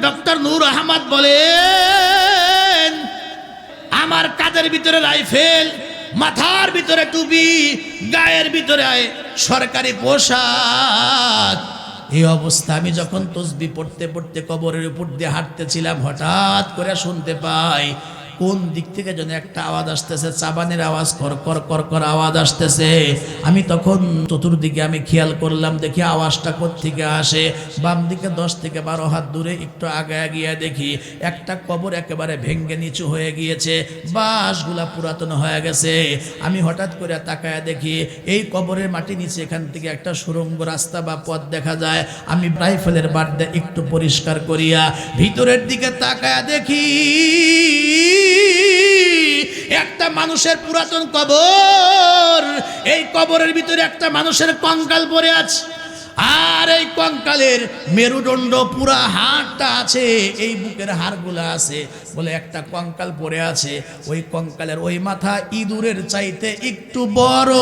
Doctor নূর আহমদ বলেন, আমার কাঁধের ভিতরে রাইফেল, মাথার ভিতরে টুপি, গায়ের ভিতরে সরকারি পোশাক। এই অবস্থা আমি যখন তসবিহ পড়তে পড়তে কবরের উপর দিয়ে হাঁটতেছিলাম, হঠাৎ করে শুনতে পাই কোন দিক থেকে যেন একটা আওয়াজ আসতেছে, চাবানের আওয়াজ, কর কর কর কর আওয়াজ আসতেছে। আমি তখন চতুর্দিকে আমি খেয়াল করলাম, দেখি আওয়াজটা কোত্থেকে আসে। বাম দিকে 10 থেকে 12 হাত দূরে একটু আগায় গিয়ে দেখি একটা কবর একেবারে ভেঙ্গে নিচু হয়ে গিয়েছে, বাঁশগুলা পুরাতন হয়ে গেছে। আমি হঠাৎ করে তাকায় দেখি এই কবরের মাটি নিচে এখান থেকে একটা সুড়ঙ্গ রাস্তা বা পথ দেখা যায়। আমি রাইফেলের বাট দিয়ে একটু পরিষ্কার করিয়া ভিতরের দিকে তাকায় দেখি একটা মানুষের পুরাতন কবর। এই কবরের ভিতরে একটা মানুষের কঙ্কাল পড়ে আছে, আর এই কঙ্কালের মেরুদণ্ড পুরা হাড়টা আছে, এই বুকের হাড়গুলা আছে বলে একটা কঙ্কাল পড়ে আছে। ওই কঙ্কালের ওই মাথা ইঁদুরের চাইতে একটু বড়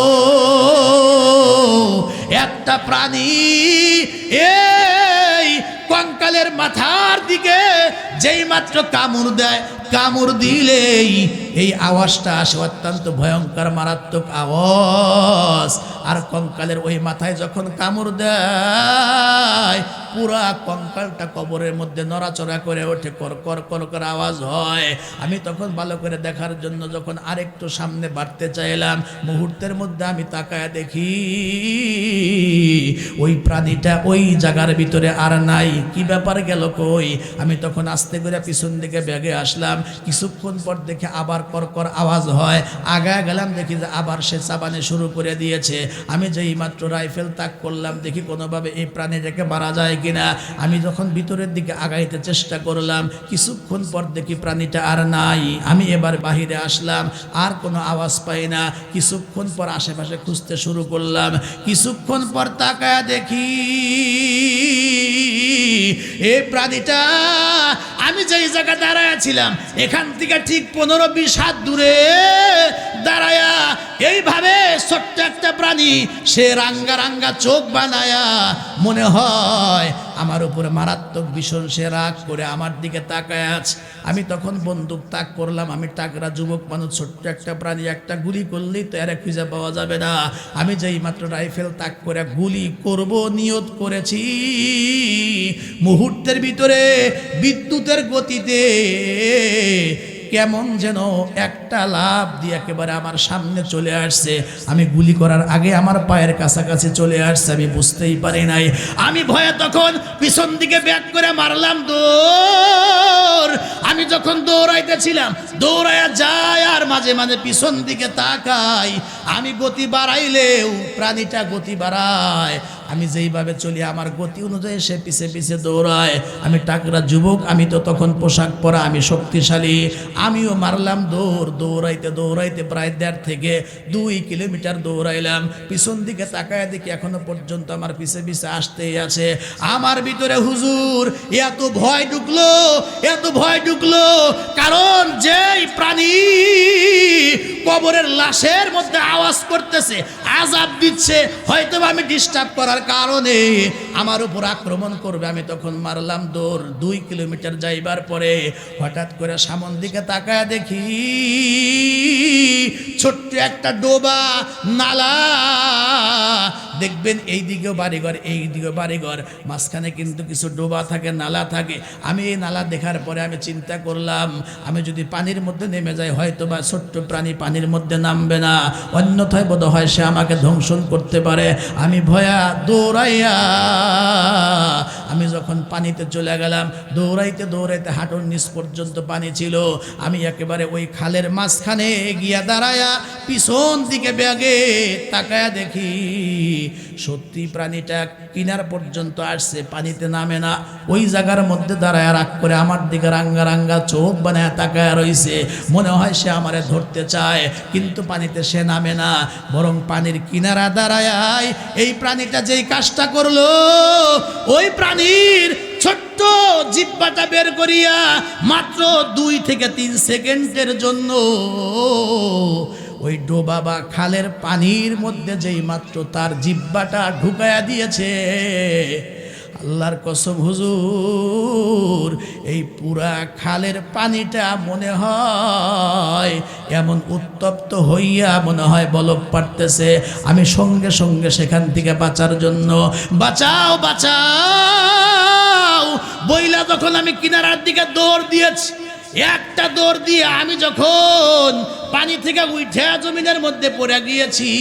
একটা প্রাণী। এই কঙ্কালের মাথার দিকে যেই মাত্র কামড় দেয়, কামড় দিলেই এই আওয়াজটা আসে, অত্যন্ত ভয়ঙ্কর মারাত্মক আওয়াজ। আর কঙ্কালের ওই মাথায় যখন কামড় দেয়, পুরা কঙ্কালটা কবরের মধ্যে নড়াচড়া করে ওঠে, কর কর কর কর আওয়াজ হয়। আমি তখন ভালো করে দেখার জন্য যখন আরেকটু সামনে বাড়তে চাইলাম, মুহূর্তের মধ্যে আমি তাকায় দেখি ওই প্রাণীটা ওই জায়গার ভিতরে আর নাই। কি ব্যাপার, গেল কই? আমি তখন আস্তে করে পিছন দিকে ব্যাগে আসলাম। কিছুক্ষণ পর দেখে আবার কর কর আওয়াজ হয়। আগায় গেলাম, দেখি যে আবার সে চাবানে শুরু করে দিয়েছে। আমি যেই মাত্র রাইফেল তাক করলাম, দেখি কোনোভাবে এই প্রাণীটাকে মারা যায় কিনা। আমি যখন ভিতরের দিকে আগাইতে চেষ্টা করলাম, কিছুক্ষণ পর দেখি প্রাণীটা আর নাই। আমি এবার বাহিরে আসলাম, আর কোনো আওয়াজ পাই না। কিছুক্ষণ পর আশেপাশে খুঁজতে শুরু করলাম। কিছুক্ষণ পর তাকায় দেখি এই প্রাণীটা আমি যেই জায়গা দাঁড়ায়াছিলাম এখান থেকে ঠিক 15-20 হাত দূরে দাঁড়ায়া এইভাবে ছোট্ট একটা প্রাণী, সে রাঙ্গা রাঙ্গা চোখ বানায়া মনে হয় আমার উপরে মারাত্মক ভীষণ সে রাগ করে আমার দিকে তাকায় আছে। আমি তখন বন্দুক তাক করলাম। আমি টাকরা যুবক মানুষ, ছোট্ট একটা প্রাণী, একটা গুলি করলেই তো এর খুঁজে পাওয়া যাবে না। আমি যেই মাত্র রাইফেল তাক করে গুলি করব নিয়ত করেছি, মুহূর্তের ভিতরে বিদ্যুতের গতিতে কেমন যেন একটা লাফ দিয়ে একেবারে আমার সামনে চলে আসছে। আমি গুলি করার আগে আমার পায়ের কাছাকাছি চলে আসছে, আমি বুঝতেই পারি নাই। আমি ভয়ে তখন পিছন দিকে ব্যাক করে মারলাম দৌড়। আমি যখন দৌড়াইতেছিলাম, দৌড়াইয়া যায় আর মাঝে মাঝে পিছন দিকে তাকাই। আমি গতি বাড়াইলেও প্রাণীটা গতি বাড়ায়। আমি যেইভাবে চলি আমার গতি অনুযায়ী সে পিছে পিছে দৌড়ায়। আমি টাকরা যুবক, আমি তো তখন পোশাক পরা, আমি শক্তিশালী। আমিও মারলাম দৌড়। দৌড়াইতে দৌড়াইতে প্রায় 1.5 থেকে 2 কিলোমিটার দৌড়াইলাম। পিছন দিকে তাকায় দেখি এখনো পর্যন্ত আমার পিছে পিছে আসতেই আছে। আমার ভিতরে হুজুর এত ভয় ঢুকলো, এত ভয় ঢুকলো, কারণ যেই প্রাণী কবরের লাশের মধ্যে আওয়াজ করতেছে, আযাব দিচ্ছে, হয়তো আমি ডিস্টার্ব করার কারণে আমার উপর আক্রমণ করবে। আমি তখন মারলাম দৌড়। 2 কিলোমিটার যাইবার পরে হঠাৎ করে সামন দিকে তাকায় দেখি ছোট্ট একটা ডোবা নালা। দেখবেন এই দিকেও বাড়িঘর, এই দিকেও বাড়িঘর, মাঝখানে কিন্তু কিছু ডোবা থাকে, নালা থাকে। আমি এই নালা দেখার পরে আমি চিন্তা করলাম, আমি যদি পানির মধ্যে নেমে যাই হয়তো বা ছোট্ট প্রাণী পানির মধ্যে নামবে না, অন্যথায় বোধ হয় সে আমাকে ধ্বংসন করতে পারে। আমি ভয়া দৌড়াইয়া আমি যখন পানিতে চলে গেলাম, দৌড়াইতে দৌড়াইতে হাঁটুর নিচ পর্যন্ত পানি ছিল। আমি একেবারে ওই খালের মাঝখানে গিয়া দাঁড়ায়া পিছন দিকে ব্যাগে তাকায়া দেখি সত্যি প্রাণীটা কিনার পর্যন্ত আসছে, পানিতে নামে না। ওই জায়গার মধ্যে দাঁড়ায় রাগ করে আমার দিকে রাঙ্গা রাঙ্গা চোখ বানায় তাকায়া রইছে। মনে হয় সে আমারে ধরতে চায়, কিন্তু পানিতে সে নামে না, বরং পানির কিনারা দাঁড়ায় এই প্রাণীটা যেই কাজটা করলো, ওই প্রাণীর ছোট্ট জিহ্বাটা বের করিয়া মাত্র 2 থেকে 3 সেকেন্ডের জন্য ওই ডোবা বা খালের পানির মধ্যে যেই মাত্র তার জিহ্বাটা ঢুকায়া দিয়েছে, আল্লাহর কসম হুজুর, এই পুরা খালের পানিটা মনে হয় এমন উত্তপ্ত হইয়া মনে হয় বলক পাড়তেছে। আমি সঙ্গে সঙ্গে সেখান থেকে বাঁচার জন্য বাঁচাও বাঁচাও বইলা যখন আমি কিনারার দিকে দৌড় দিয়েছি, একটা দৌড় দিয়ে আমি যখন পানি থেকে উঠে জমিনের মধ্যে পড়ে গিয়েছি,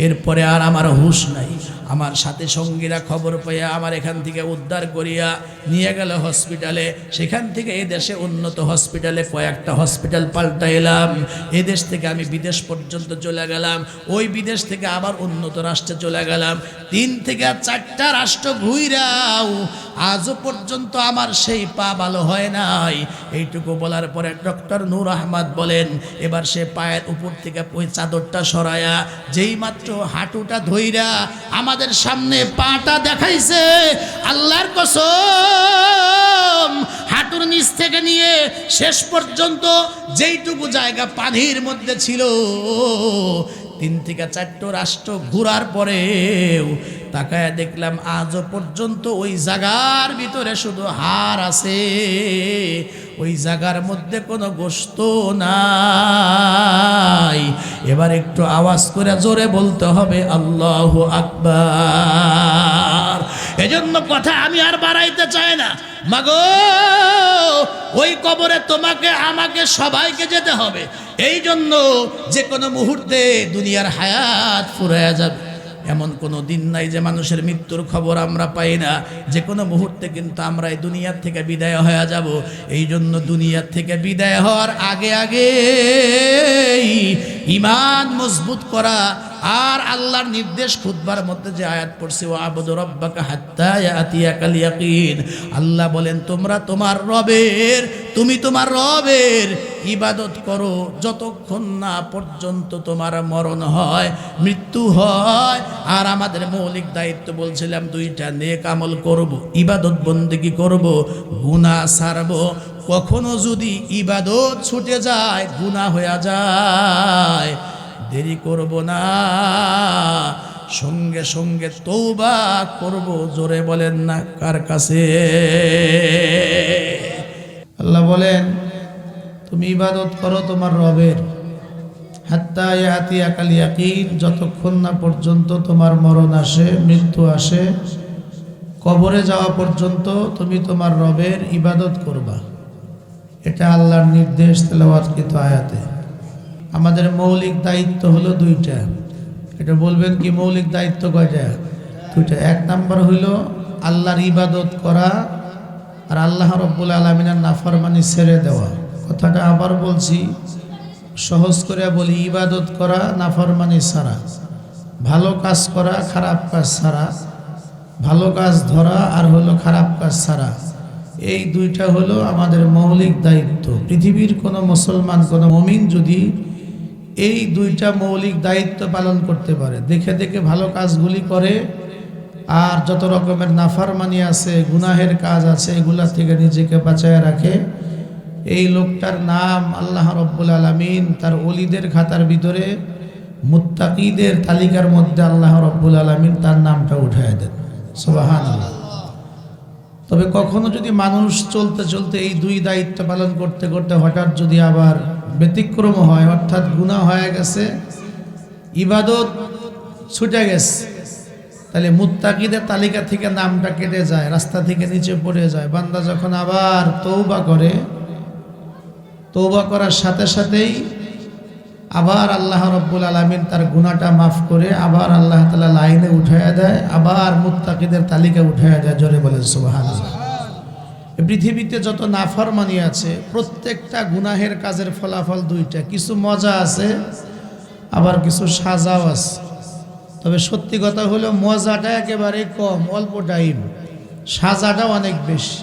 এরপরে আর আমার হুঁশ নাই। আমার সাথে সঙ্গীরা খবর পাইয়া আমার এখান থেকে উদ্ধার করিয়া নিয়ে গেল হসপিটালে। সেখান থেকে এই দেশে উন্নত হসপিটালে কয়েকটা হসপিটাল পাল্টা এলাম। এই দেশ থেকে আমি বিদেশ পর্যন্ত চলে গেলাম, ওই বিদেশ থেকে আবার উন্নত রাষ্ট্রে চলে গেলাম। 3 থেকে 4টা রাষ্ট্র ঘুইরাও আজও পর্যন্ত আমার সেই পা ভালো হয় নাই। এইটুকু বলার পরে ডক্টর নূর আহমদ বলেন, এবার সে পায়ের উপর থেকে ওই চাদরটা সরায়া যেই মাত্র হাঁটুটা ধইরা আমাদের সামনে পাটা দেখাইছে, আল্লাহর কসম হাঁটুর নিচ থেকে নিয়ে শেষ পর্যন্ত যেইটুকু জায়গা পানির মধ্যে ছিল, 3 থেকে 4টা রাষ্ট্র ঘোরার পরেও তাকায় দেখলাম আজও পর্যন্ত ওই জায়গার ভিতরে শুধু হাড় আছে, ওই জায়গার মধ্যে কোনো গোশত নাই। এবার একটু আওয়াজ করে জোরে বলতে হবে আল্লাহু আকবার। এজন্য কথা আমি আর বাড়াইতে চাই না। মাগো, ওই কবরে তোমাকে আমাকে সবাইকে যেতে হবে। এই জন্য যে কোনো মুহূর্তে দুনিয়ার হায়াত ফুরায়া যাবে, এমন কোনো দিন নাই যে মানুষের মৃত্যুর খবর আমরা পাই না। যে কোনো মুহূর্তে কিন্তু আমরা এই দুনিয়ার থেকে বিদায় হয়ে যাব। এই জন্য দুনিয়ার থেকে বিদায় হওয়ার আগে আগে ঈমান মজবুত করা, আর আল্লাহর নির্দেশ খুতবার মধ্যে যে আয়াত পড়ছি, ওয়া আবুদু রাব্বাকা হাত্তা ইয়াতিয়াকাল ইয়াকিন। আল্লাহ বলেন তোমরা তোমার রবের, তুমি তোমার রবের ইবাদত করো যতক্ষণ না পর্যন্ত তোমার মরণ হয়, মৃত্যু হয়। আর আমাদের মৌলিক দায়িত্ব বলছিলাম 2টা, নেক আমল করব, ইবাদত বন্দেগী করব, গুনাহ ছাড়ব। কখনো যদি ইবাদত ছুটে যায়, গুনাহ হয়ে যায়, দেরি করব না, সঙ্গে সঙ্গে তওবা করব। জোরে বলেন না কার কাছে? আল্লাহ বলেন তুমি ইবাদত করো তোমার রবের, হাত্তা ইয়াতিয়াকাল ইয়াকিন, যতক্ষণ না পর্যন্ত তোমার মরণ আসে, মৃত্যু আসে, কবরে যাওয়া পর্যন্ত তুমি তোমার রবের ইবাদত করবা। এটা আল্লাহর নির্দেশ তেলাওয়াতকৃত আয়াতে। আমাদের মৌলিক দায়িত্ব হলো 2টা। এটা বলবেন কি মৌলিক দায়িত্ব কয়টা? 2টা। 1 নাম্বার হইল আল্লাহর ইবাদত করা, আর আল্লাহ রাব্বুল আলামিনের নাফরমানি ছেড়ে দেওয়া। কথাটা আবার বলছি, সহজ করে বলি, ইবাদত করা, নাফরমানি ছাড়া, ভালো কাজ করা, খারাপ কাজ ছাড়া, ভালো কাজ ধরা আর হলো খারাপ কাজ ছাড়া। এই 2টা হলো আমাদের মৌলিক দায়িত্ব। পৃথিবীর কোনো মুসলমান, কোনো মুমিন যদি এই 2টা মৌলিক দায়িত্ব পালন করতে পারে, দেখে দেখে ভালো কাজগুলি করে, আর যত রকমের নাফরমানি আছে, গুনাহের কাজ আছে, এগুলা থেকে নিজেকে বাঁচায় রাখে, এই লোকটার নাম আল্লাহ রাব্বুল আলামিন তার ওলিদের খাতার ভিতরে মুত্তাকিদের তালিকার মধ্যে আল্লাহ রাব্বুল আলামিন তার নামটা উঠায় দেন। সুবহানাল্লাহ। তবে কখনো যদি মানুষ চলতে চলতে এই 2 দায়িত্ব পালন করতে করতে হঠাৎ যদি আবার ব্যতিক্রম হয়, অর্থাৎ গুনাহ হয়ে গেছে, ইবাদত ছুটে গেছে, তাহলে মুত্তাকিদের তালিকা থেকে নামটা কেটে যায়, রাস্তা থেকে নিচে পড়ে যায়। বান্দা যখন আবার তওবা করে, তওবা করার সাথে সাথেই আবার আল্লাহ রাব্বুল আলামিন তার গুনাহটা মাফ করে আবার আল্লাহ তাআলা লাইনে উঠায়া দেয়, আবার মুত্তাকিদের তালিকা উঠায়া দেয়। জোরে বলেন সুবহানাল্লাহ। পৃথিবীতে যত নাফরমানি আছে, প্রত্যেকটা গুনাহের কাজের ফলাফল 2টা, কিছু মজা আছে আবার কিছু সাজাও আছে। তবে সত্যি কথা হলো মজাটা একেবারে কম, অল্প টাইম, সাজাটা অনেক বেশি।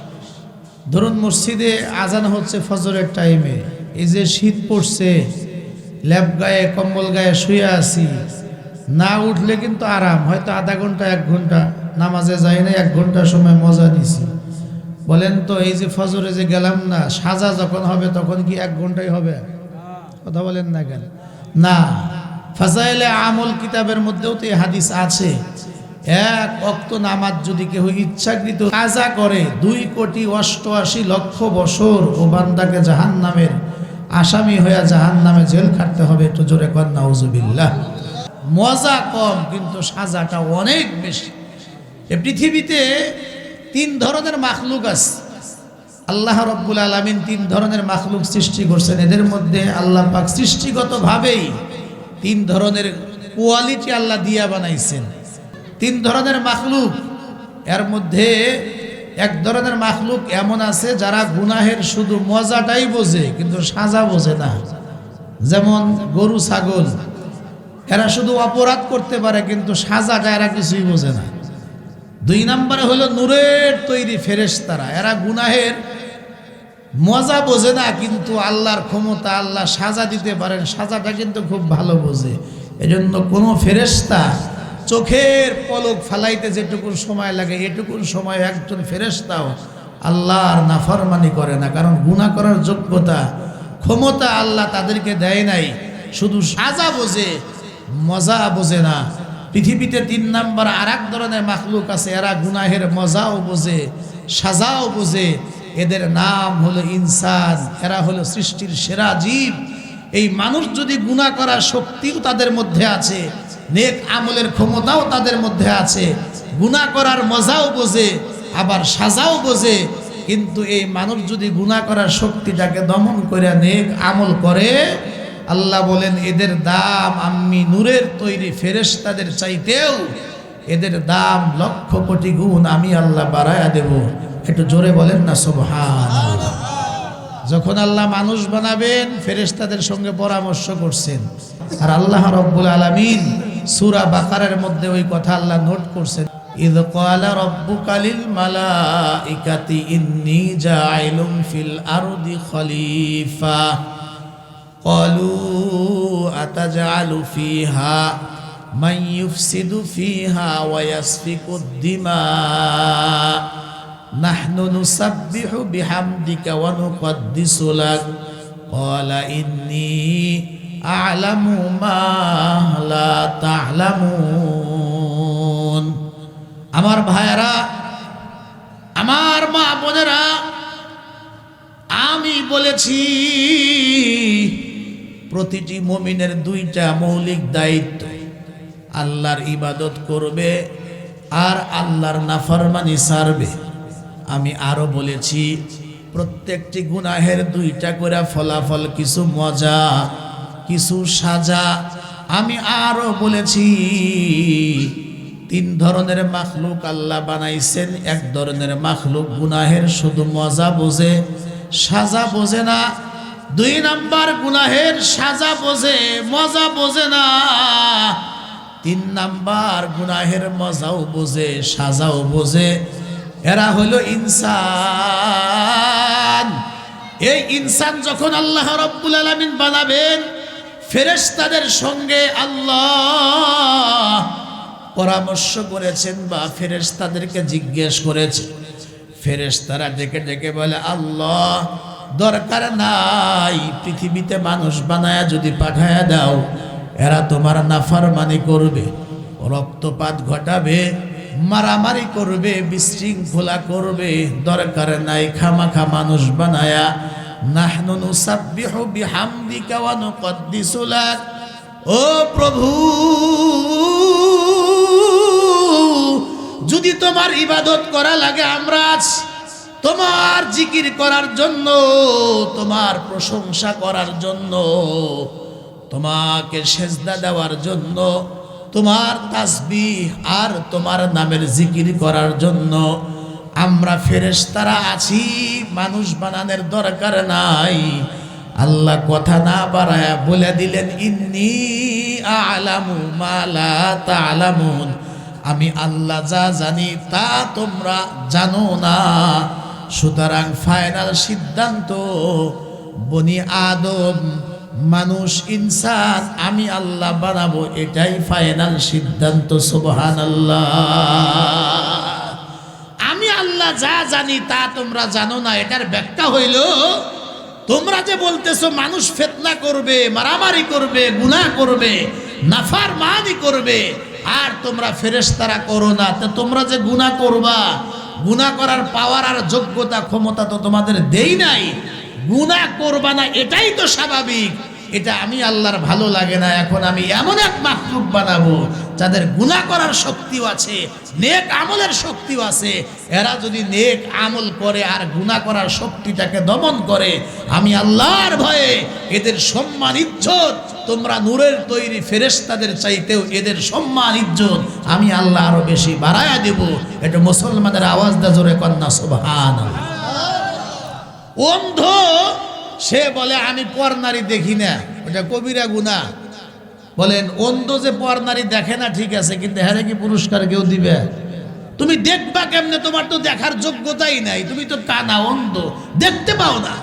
ধরুন মসজিদে আজান হচ্ছে ফজরের টাইমে, এই যে শীত পড়ছে, ল্যাপ গায়ে কম্বল গায়ে শুয়ে আছি, না উঠলে কিন্তু আরাম, হয়তো আধা ঘন্টা 1 ঘন্টা নামাজে যাই না, 1 ঘন্টা সময় মজা নিছি। বলেন তো এই যে ফজরে যে গেলাম না, সাজা যখন হবে তখন কি 1 ঘন্টাই হবে? কথা বলেন না কেন? না, ফাজাইলে আমল কিতাবের মধ্যেও তো এই হাদিস আছে। এক ওয়াক্ত নামাজ যদি কেউ ইচ্ছাকৃত কাজা করে 2,88,00,000 বছর ও বান্দাকে জাহান্নামের আসামি হয়ে জাহান্নামে জেল খাটতে হবে। একটু জোরে কর নাউজুবিল্লাহ। মজা কম কিন্তু সাজাটা অনেক বেশি। এই পৃথিবীতে 3 ধরনের মাখলুক আছে। আল্লাহ রাব্বুল আলামিন 3 ধরনের মাখলুক সৃষ্টি করছেন। এদের মধ্যে আল্লাহ পাক সৃষ্টিগতভাবেই 3 ধরনের কোয়ালিটি আল্লাহ দিয়া বানাইছেন। 3 ধরনের মাখলুক, এর মধ্যে এক ধরনের মাখলুক এমন আছে যারা গুনাহের শুধু মজাটাই বোঝে কিন্তু সাজা বোঝে না। যেমন গরু ছাগল, এরা শুধু অপরাধ করতে পারে কিন্তু সাজাটা এরা কিছুই বোঝে না। 2 নম্বরে হলো নূরের তৈরি ফেরেশতারা, এরা গুনাহের মজা বোঝে না কিন্তু আল্লাহর ক্ষমতা, আল্লাহ সাজা দিতে পারেন, সাজাটা কিন্তু খুব ভালো বোঝে। এজন্য কোনো ফেরেশতা চোখের পলক ফালাইতে যেটুকুন সময় লাগে এটুকুন সময় একজন ফেরেশতাও আল্লাহর নাফরমানি করে না, কারণ গুনাহ করার যোগ্যতা ক্ষমতা আল্লাহ তাদেরকে দেয় নাই। শুধু সাজা বোঝে, মজা বোঝে না। পৃথিবীতে 3 নম্বর আর এক ধরনের মাখলুক আছে, এরা গুনাহের মজাও বোঝে সাজাও বোঝে। এদের নাম হলো ইনসান। এরা হলো সৃষ্টির সেরা জীব। এই মানুষ যদি গুনাহ করার শক্তিও তাদের মধ্যে আছে, নেক আমলের ক্ষমতাও তাদের মধ্যে আছে, গুনাহ করার মজাও বোঝে আবার সাজাও বোঝে, কিন্তু এই মানুষ যদি গুনাহ করার শক্তিটাকে দমন করে নেক আমল করে, আল্লাহ বলেন এদের দাম আমি নূরের তৈরি ফেরেশতাদের চাইতেও এদের দাম 1,00,000 কোটি গুণ আমি আল্লাহ বাড়ায়া দেব। একটু জোরে বলেন না সুবহানাল্লাহ। যখন আল্লাহ মানুষ বানাবেন ফেরেশতাদের সঙ্গে পরামর্শ করছেন, আর আল্লাহ রাব্বুল আলামিন সূরা বাকারার মধ্যে ওই কথা আল্লাহ নোট করছেন, ইয ক্বালা রাব্বুকা লিল মালাইকাতি ইন্নী জাইলুম ফিল আরদি খলিফা ক্বালু আতাজআলু ফিহা মান ইউফসিদু ফিহা ওয়া ইয়াসফিকুদ দিমা নাহনু নুসাব্বিহু বিহামদিকা ওয়া নুকদ্দিসু লাক ক্বালা ইন্নী আ'লামু মা লা তা'লামুন। আমার ভাইয়েরা, আমার মা বোনেরা, আমি বলেছি প্রতিটি মুমিনের 2টা মৌলিক দায়িত্ব, আল্লাহর ইবাদত করবে আর আল্লাহর নাফরমানি ছাড়বে। আমি আরো বলেছি প্রত্যেকটি গুনাহের 2টা করে ফলাফল, কিছু মজা কিছু সাজা। আমি আরো বলেছি 3 ধরনের মাখলুক আল্লাহ বানাইছেন। এক ধরনের মাখলুক গুনাহের শুধু মজা বোঝে সাজা বোঝে না। 2 নম্বর গুনাহের সাজা বোঝে মজা বোঝে না। 3 নম্বর গুনাহের মজাও বোঝে সাজাও বোঝে। এরা হলো ইনসান। এই ইনসান যখন আল্লাহ রাব্বুল আলামিন বানাবেন, ফেরেশতাদের সঙ্গে আল্লাহ পরামর্শ করেছেন বা ফেরেশতাদেরকে জিজ্ঞেস করেছেন। ফেরেশতারা ডেকে ডেকে বলে, আল্লাহ দরকার নাই, পৃথিবীতে মানুষ বানায়া যদি পাঠায়া দাও, এরা তোমার নাফরমানি করবে, রক্তপাত ঘটাবে, মারামারি করবে, বিশৃঙ্খলা করবে, দরকার নাই খামাখা মানুষ বানায়া। নাহনু নুসাব্বিহু বিহামদিকা ওয়া নুকদ্দিসু লাক। ও প্রভু, যদি তোমার ইবাদত করা লাগে আমরা আছি, তোমার জিকির করার জন্য, তোমার প্রশংসা করার জন্য, তোমাকে সেজদা দেওয়ার জন্য, তোমার তাসবিহ আর তোমার নামের জিকির করার জন্য আমরা ফেরেশতারা আছি, মানুষ বানানোর দরকার নাই। আল্লাহ কথা না বাড়ায়া বলে দিলেন, ইন্নী আ'লামু মা লা তা'লামুন। আমি আল্লাহ যা জানি তা তোমরা জানো না। সুতরাং ফাইনাল সিদ্ধান্ত, বনি আদম মানুষ ইনসান আমি আল্লাহ বানাবো, এটাই ফাইনাল সিদ্ধান্ত। সুবহানাল্লাহ। আমি আল্লাহ যা জানি তা তোমরা জানো না, এটার ব্যাখ্যা হইল, তোমরা যে বলতেছো মানুষ ফিতনা করবে, মারামারি করবে, গুনাহ করবে, নাফরমানি করবে, আর তোমরা ফেরেশতারা করো না, তো তোমরা যে গুনাহ করবা, গুনাহ করার পাওয়ার আর যোগ্যতা ক্ষমতা তো তোমাদের দেই নাই, গুনাহ করবা না এটাই তো স্বাভাবিক। এটা আমি আল্লাহর ভালো লাগে না। এখন আমি এমন এক মাখলুক বানাবো যাদের গুনাহ করার শক্তিও আছে, নেক আমলের শক্তিও আছে। এরা যদি নেক আমল করে আর গুনাহ করার শক্তিটাকে দমন করে, আমি আল্লাহর ভয়ে এদের সম্মান ইজ্জত তোমরা নূরের তৈরি ফেরেশতাদের চাইতেও এদের সম্মান ইজ্জত আমি আল্লাহ আরো বেশি বাড়ায়া দেব। এটা মুসলমানের আওয়াজ দা জোরে কন্যা সুবহানাল্লাহ। অন্ধ সে বলে আমি পর নারী দেখি না, ওটা কবিরা গুনাহ। বলেন অন্ধ যে পর নারী দেখে না ঠিক আছে, কিন্তু হ্যাঁ কি পুরস্কার কেউ দিবে? তুমি দেখবা কেমনে? তোমার তো দেখার যোগ্যতাই নাই, তুমি তো কানা, অন্ধ, দেখতে পাও না।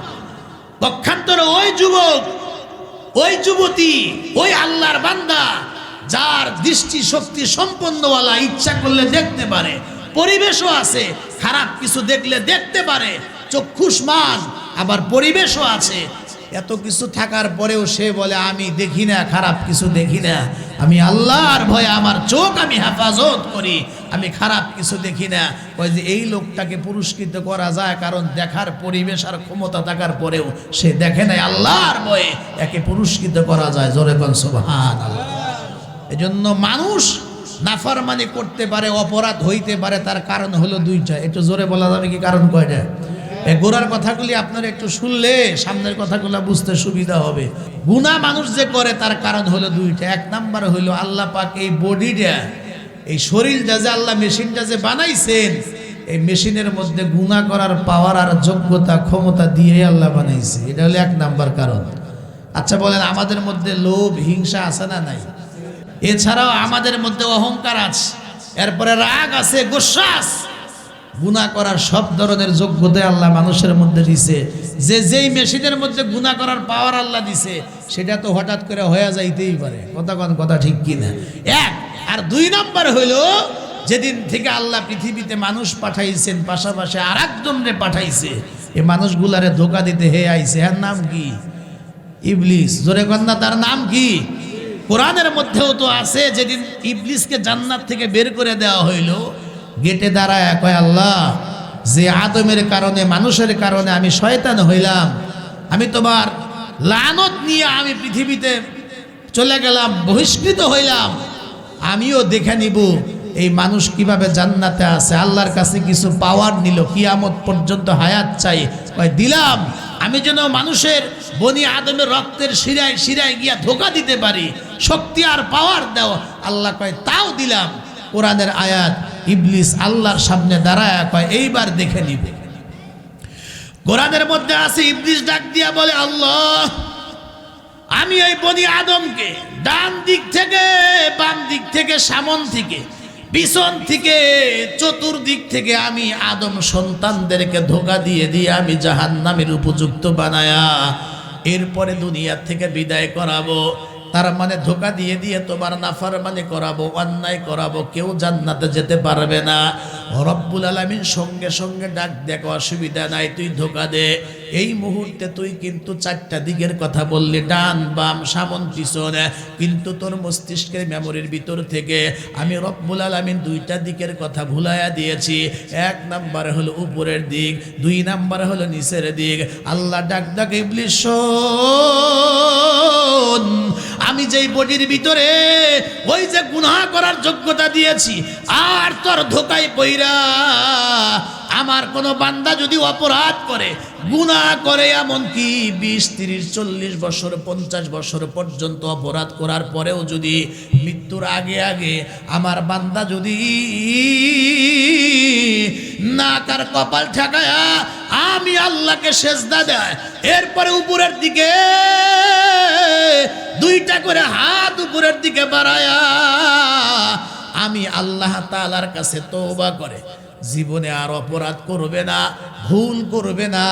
পক্ষান্তরে ওই যুবক, ওই যুবতী, ওই আল্লাহর বান্দা যার দৃষ্টি শক্তি সম্পন্নওয়ালা, ইচ্ছা করলে দেখতে পারে, পরিবেশও আছে, খারাপ কিছু দেখলে দেখতে পারে, চক্ষুষ্মান, আবার পরিবেশও আছে। এত কিছু থাকার পরেও সে বলে আমি দেখি না, খারাপ কিছু দেখি না, আমি আল্লাহর ভয়ে আমার চোখ আমি হেফাজত করি, আমি খারাপ কিছু দেখি না। ওই যে এই লোকটাকে পুরস্কৃত করা যায়, কারণ দেখার পরিবেশ আর ক্ষমতা থাকার পরেও সে দেখে নাই, আল্লাহর ভয়ে একে পুরস্কৃত করা যায়। জোরে কোন সুবহানাল্লাহ। এজন্য মানুষ নাফরমানি করতে পারে, অপরাধ হইতে পারে, তার কারণ হলো দুইটা। একটু জোরে বলা যাবে কি কারণ কয়টা? এই গোড়ার কথাগুলি আপনারা একটু শুনলে সামনের কথাগুলো বুঝতে সুবিধা হবে। গুনাহ মানুষ যে করে তার কারণ হলো দুইটা। এক নাম্বার হলো আল্লাহ পাক এই বডিটা, এই শরীরটা যে আল্লাহ মেশিনটা যে বানাইছেন, এই মেশিনের মধ্যে গুনাহ করার পাওয়ার আর যোগ্যতা ক্ষমতা দিয়ে আল্লাহ বানাইছে। এটা হলো এক নাম্বার কারণ। আচ্ছা বলেন, আমাদের মধ্যে লোভ হিংসা আছে না নাই? এছাড়াও আমাদের মধ্যে অহংকার আছে, এরপরে রাগ আছে, গোসা আছে। গুনাহ করার সব ধরনের যোগ্যতা আল্লাহ মানুষের মধ্যে দিছে। যে যেই মেশিনের মধ্যে গুনাহ করার পাওয়ার আল্লাহ দিছে, সেটা তো হঠাৎ করে হয়ে যাইতেই পারে। কথা ঠিক কিনা? এক। আর দুই নাম্বার হইল, যেদিন থেকে আল্লাহ পৃথিবীতে মানুষ পাঠাইছেন, পাশাপাশি আর একজনরে পাঠাইছে এই মানুষগুলারে ধোকা দিতে হে আইছে। এর নাম কি? ইবলিস। জোরে কন্যা, তার নাম কি? কোরআনের মধ্যেও তো আছে, যেদিন ইবলিসকে জান্নাত থেকে বের করে দেওয়া হইল, গেটে দাঁড়ায় কয় আল্লাহ, যে আদমের কারণে, মানুষের কারণে আমি শয়তান হইলাম, আমি তোমার লানত নিয়ে আমি পৃথিবীতে চলে গেলাম, বহিষ্কৃত হইলাম, আমিও দেখে নিব এই মানুষ কিভাবে জান্নাতে আছে। আল্লাহর কাছে কিছু পাওয়ার নিল, কিয়ামত পর্যন্ত হায়াত চাই, কয় দিলাম, আমি যেন মানুষের বনি আদমের রক্তের শিরায় শিরায় গিয়া ধোকা দিতে পারি, শক্তি আর পাওয়ার দাও। আল্লাহ কয় তাও দিলাম। কোরআনের আয়াত, ইবলিস আল্লাহর সামনে দাঁড়ায় কয় এইবার দেখে নিব। কোরআনের মধ্যে আছে, ইবলিস ডাক দিয়া বলে আল্লাহ, আমি এই বনি আদমকে ডান দিক থেকে, বাম দিক থেকে, সামন থেকে, পিছন থেকে, চতুর্দিক থেকে আমি আদম সন্তানদেরকে ধোকা দিয়ে দিয়ে আমি জাহান্নামের উপযুক্ত বানায়া এরপরে দুনিয়া থেকে বিদায় করাবো। তার মানে ধোকা দিয়ে দিয়ে তোমার নাফরমানি করাবো, অন্যায় করাবো, কেউ জান্নাতে যেতে পারবে না। রব্বুল আলামিন সঙ্গে সঙ্গে ডাক দেখো, অসুবিধা নাই, তুই ধোকা দে। এই মুহূর্তে তুই কিন্তু চারটা দিকের কথা বললি, ডান বাম সামন পিছনে, কিন্তু তোর মস্তিষ্কের মেমোরির ভিতর থেকে আমি রব্বুল আলামিন দুইটা দিকের কথা ভুলাইয়া দিয়েছি। এক নাম্বার হলো উপরের দিক, দুই নাম্বার হলো নিচের দিক। আল্লাহ ডাক ডাক, ইবলিস শোন, আমি যেই বডির ভিতরে ওই যে গুনাহ করার যোগ্যতা দিয়েছি, আর তোর ধোকায় পইরা আমার কোনো বান্দা যদি অপরাধ করে, গুনাহ করে, এমনকি 20, 30, 40 বছর, 50 বছর পর্যন্ত অপরাধ করার পরেও যদি মৃত্যুর আগে আগে আমার বান্দা যদি নাকার কপাল ঠেকায়া আমি আল্লাহকে সেজদা দেয়, এরপরে উপরের দিকে দুইটা করে হাত উপরের দিকে বাড়ায়া আমি আল্লাহ তাআলার কাছে তওবা করে জীবনে আর অপরাধ করবে না, ভুল করবে না,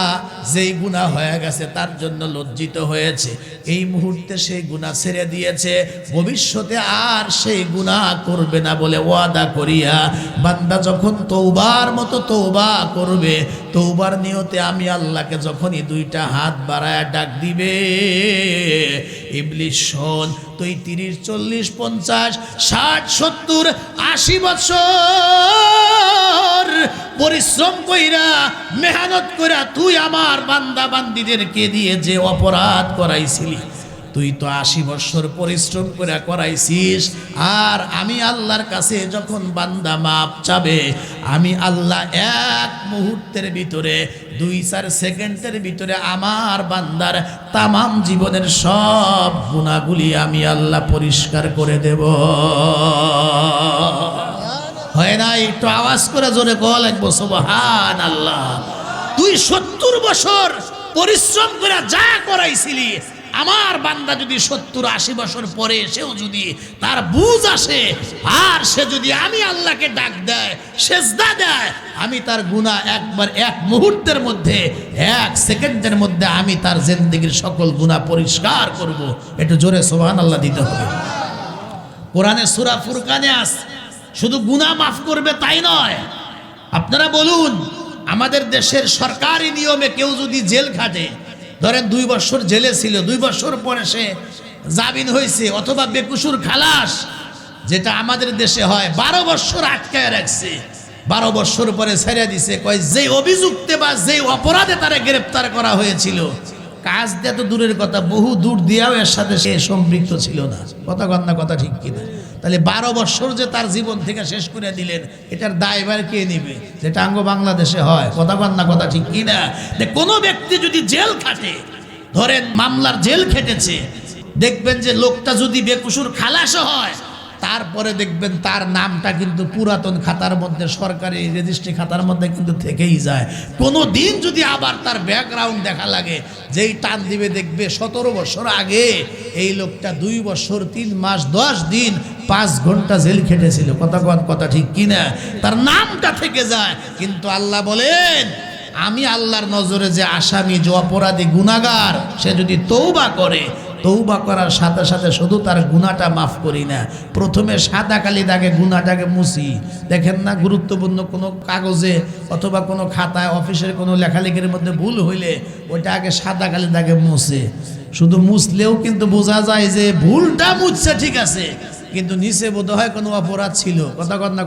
যেই গুনাহ হয়ে গেছে তার জন্য লজ্জিত হয়েছে, এই মুহূর্তে সেই গুনাহ ছেড়ে দিয়েছে, ভবিষ্যতে আর সেই গুনাহ করবে না বলে ওয়াদা করিয়া বান্দা যখন তওবার মতো তওবা করবে, তওবার নিয়তে আমি আল্লাহকে যখনই দুইটা হাত বাড়ায়া ডাক দিবে, ইবলিস শোন, তুই তুই 30, 40, 50, 60, 70, 80 বছর পরিশ্রম কইরা মেহনত কইরা তুই আমার বান্দা বান্দীদেরকে দিয়ে যে অপরাধ করাইছিলি, তুই তো 80 বছর পরিশ্রম করে করাইছিস। আর আমি আল্লাহর কাছে যখন বান্দা মাপ চাবে, আমি আল্লাহ এক মুহূর্তের ভিতরে 2-4 সেকেন্ডের ভিতরে আমার বান্দার তামাম জীবনের সব গুনাহগুলি আমি আল্লাহ পরিষ্কার করে দেব। হয় না? একটু আওয়াজ করে জোরে কল লাগবো সুবহানাল্লাহ। তুই 70 বছর পরিশ্রম করে যা করাইছিলি, আমার বান্দা যদি 70-80 বছর পরে এসেও যদি তার বুঝ আসে, আর সে যদি আমি আল্লাহকে ডাক দেয়, সেজদা দেয়, আমি তার গুনাহ একবার এক মুহূর্তের মধ্যে, 1 সেকেন্ডের মধ্যে আমি তার জিন্দেগীর সকল গুনাহ পরিষ্কার করব। একটু জোরে সুবহানাল্লাহ দিতে হবে। কোরআনে সূরা ফুরকানে আছে, শুধু গুনাহ মাফ করবে তাই নয়। আপনারা বলুন, আমাদের দেশের সরকারি নিয়মে কেউ যদি জেল খাটে, ধরেন 2 বছর জেলে ছিল, 2 বছর পরে সে জামিন হয়েছে অথবা বেকসুর খালাস, যেটা আমাদের দেশে হয় 12 বছর আটকায় রাখছে, 12 বছর পরে ছেড়ে দিছে। কয় যে অভিযুক্তে বা যে অপরাধে তারে গ্রেপ্তার করা হয়েছিল, কাজ দিয়ে তো দূরের কথা, বহু দূর দিয়েও এর সাথে সে সম্পৃক্ত ছিল না। কথা কন না? কথা ঠিক কিনা? তাহলে 12 বছর যে তার জীবন থেকে শেষ করে দিলেন, এটার দায়ভার কে নেবে? যেটা আঙ্গ বাংলাদেশে হয়। কথা কন না? কথা ঠিক কিনা? কোনো ব্যক্তি যদি জেল খাটে, ধরেন মামলার জেল খেটেছে, দেখবেন যে লোকটা যদি বেকসুর খালাস হয়, তারপরে দেখবেন তার নামটা কিন্তু পুরাতন খাতার মধ্যে, সরকারি রেজিস্ট্রি খাতার মধ্যে কিন্তু থেকেই যায়। কোনো দিন যদি আবার তার ব্যাকগ্রাউন্ড দেখা লাগে, যেই টান দিবে দেখবে 17 বছর আগে এই লোকটা 2 বছর 3 মাস 10 দিন 5 ঘন্টা জেল খেটেছিল। কথা ঠিক কিনা? তার নামটা থেকে যায়। কিন্তু আল্লাহ বলেন, আমি আল্লাহর নজরে যে আসামি, যে অপরাধী, গুনাহগার, সে যদি তওবা করে, তওবা করার সাথে সাথে শুধু তার গুনাহটা মাফ করি না, প্রথমে সাদা কালি দাগে গুনাহটাকে মুছি। দেখেন না, গুরুত্বপূর্ণ কোনো কাগজে অথবা কোনো খাতায়, অফিসের কোনো লেখালেখির মধ্যে ভুল হইলে ওইটা আগে সাদা কালি দাগে মুছে। শুধু মুছলেও কিন্তু বোঝা যায় যে ভুলটা মুছছে, ঠিক আছে, কিন্তু নিচে বোধহয় কোনো অপরাধ ছিল।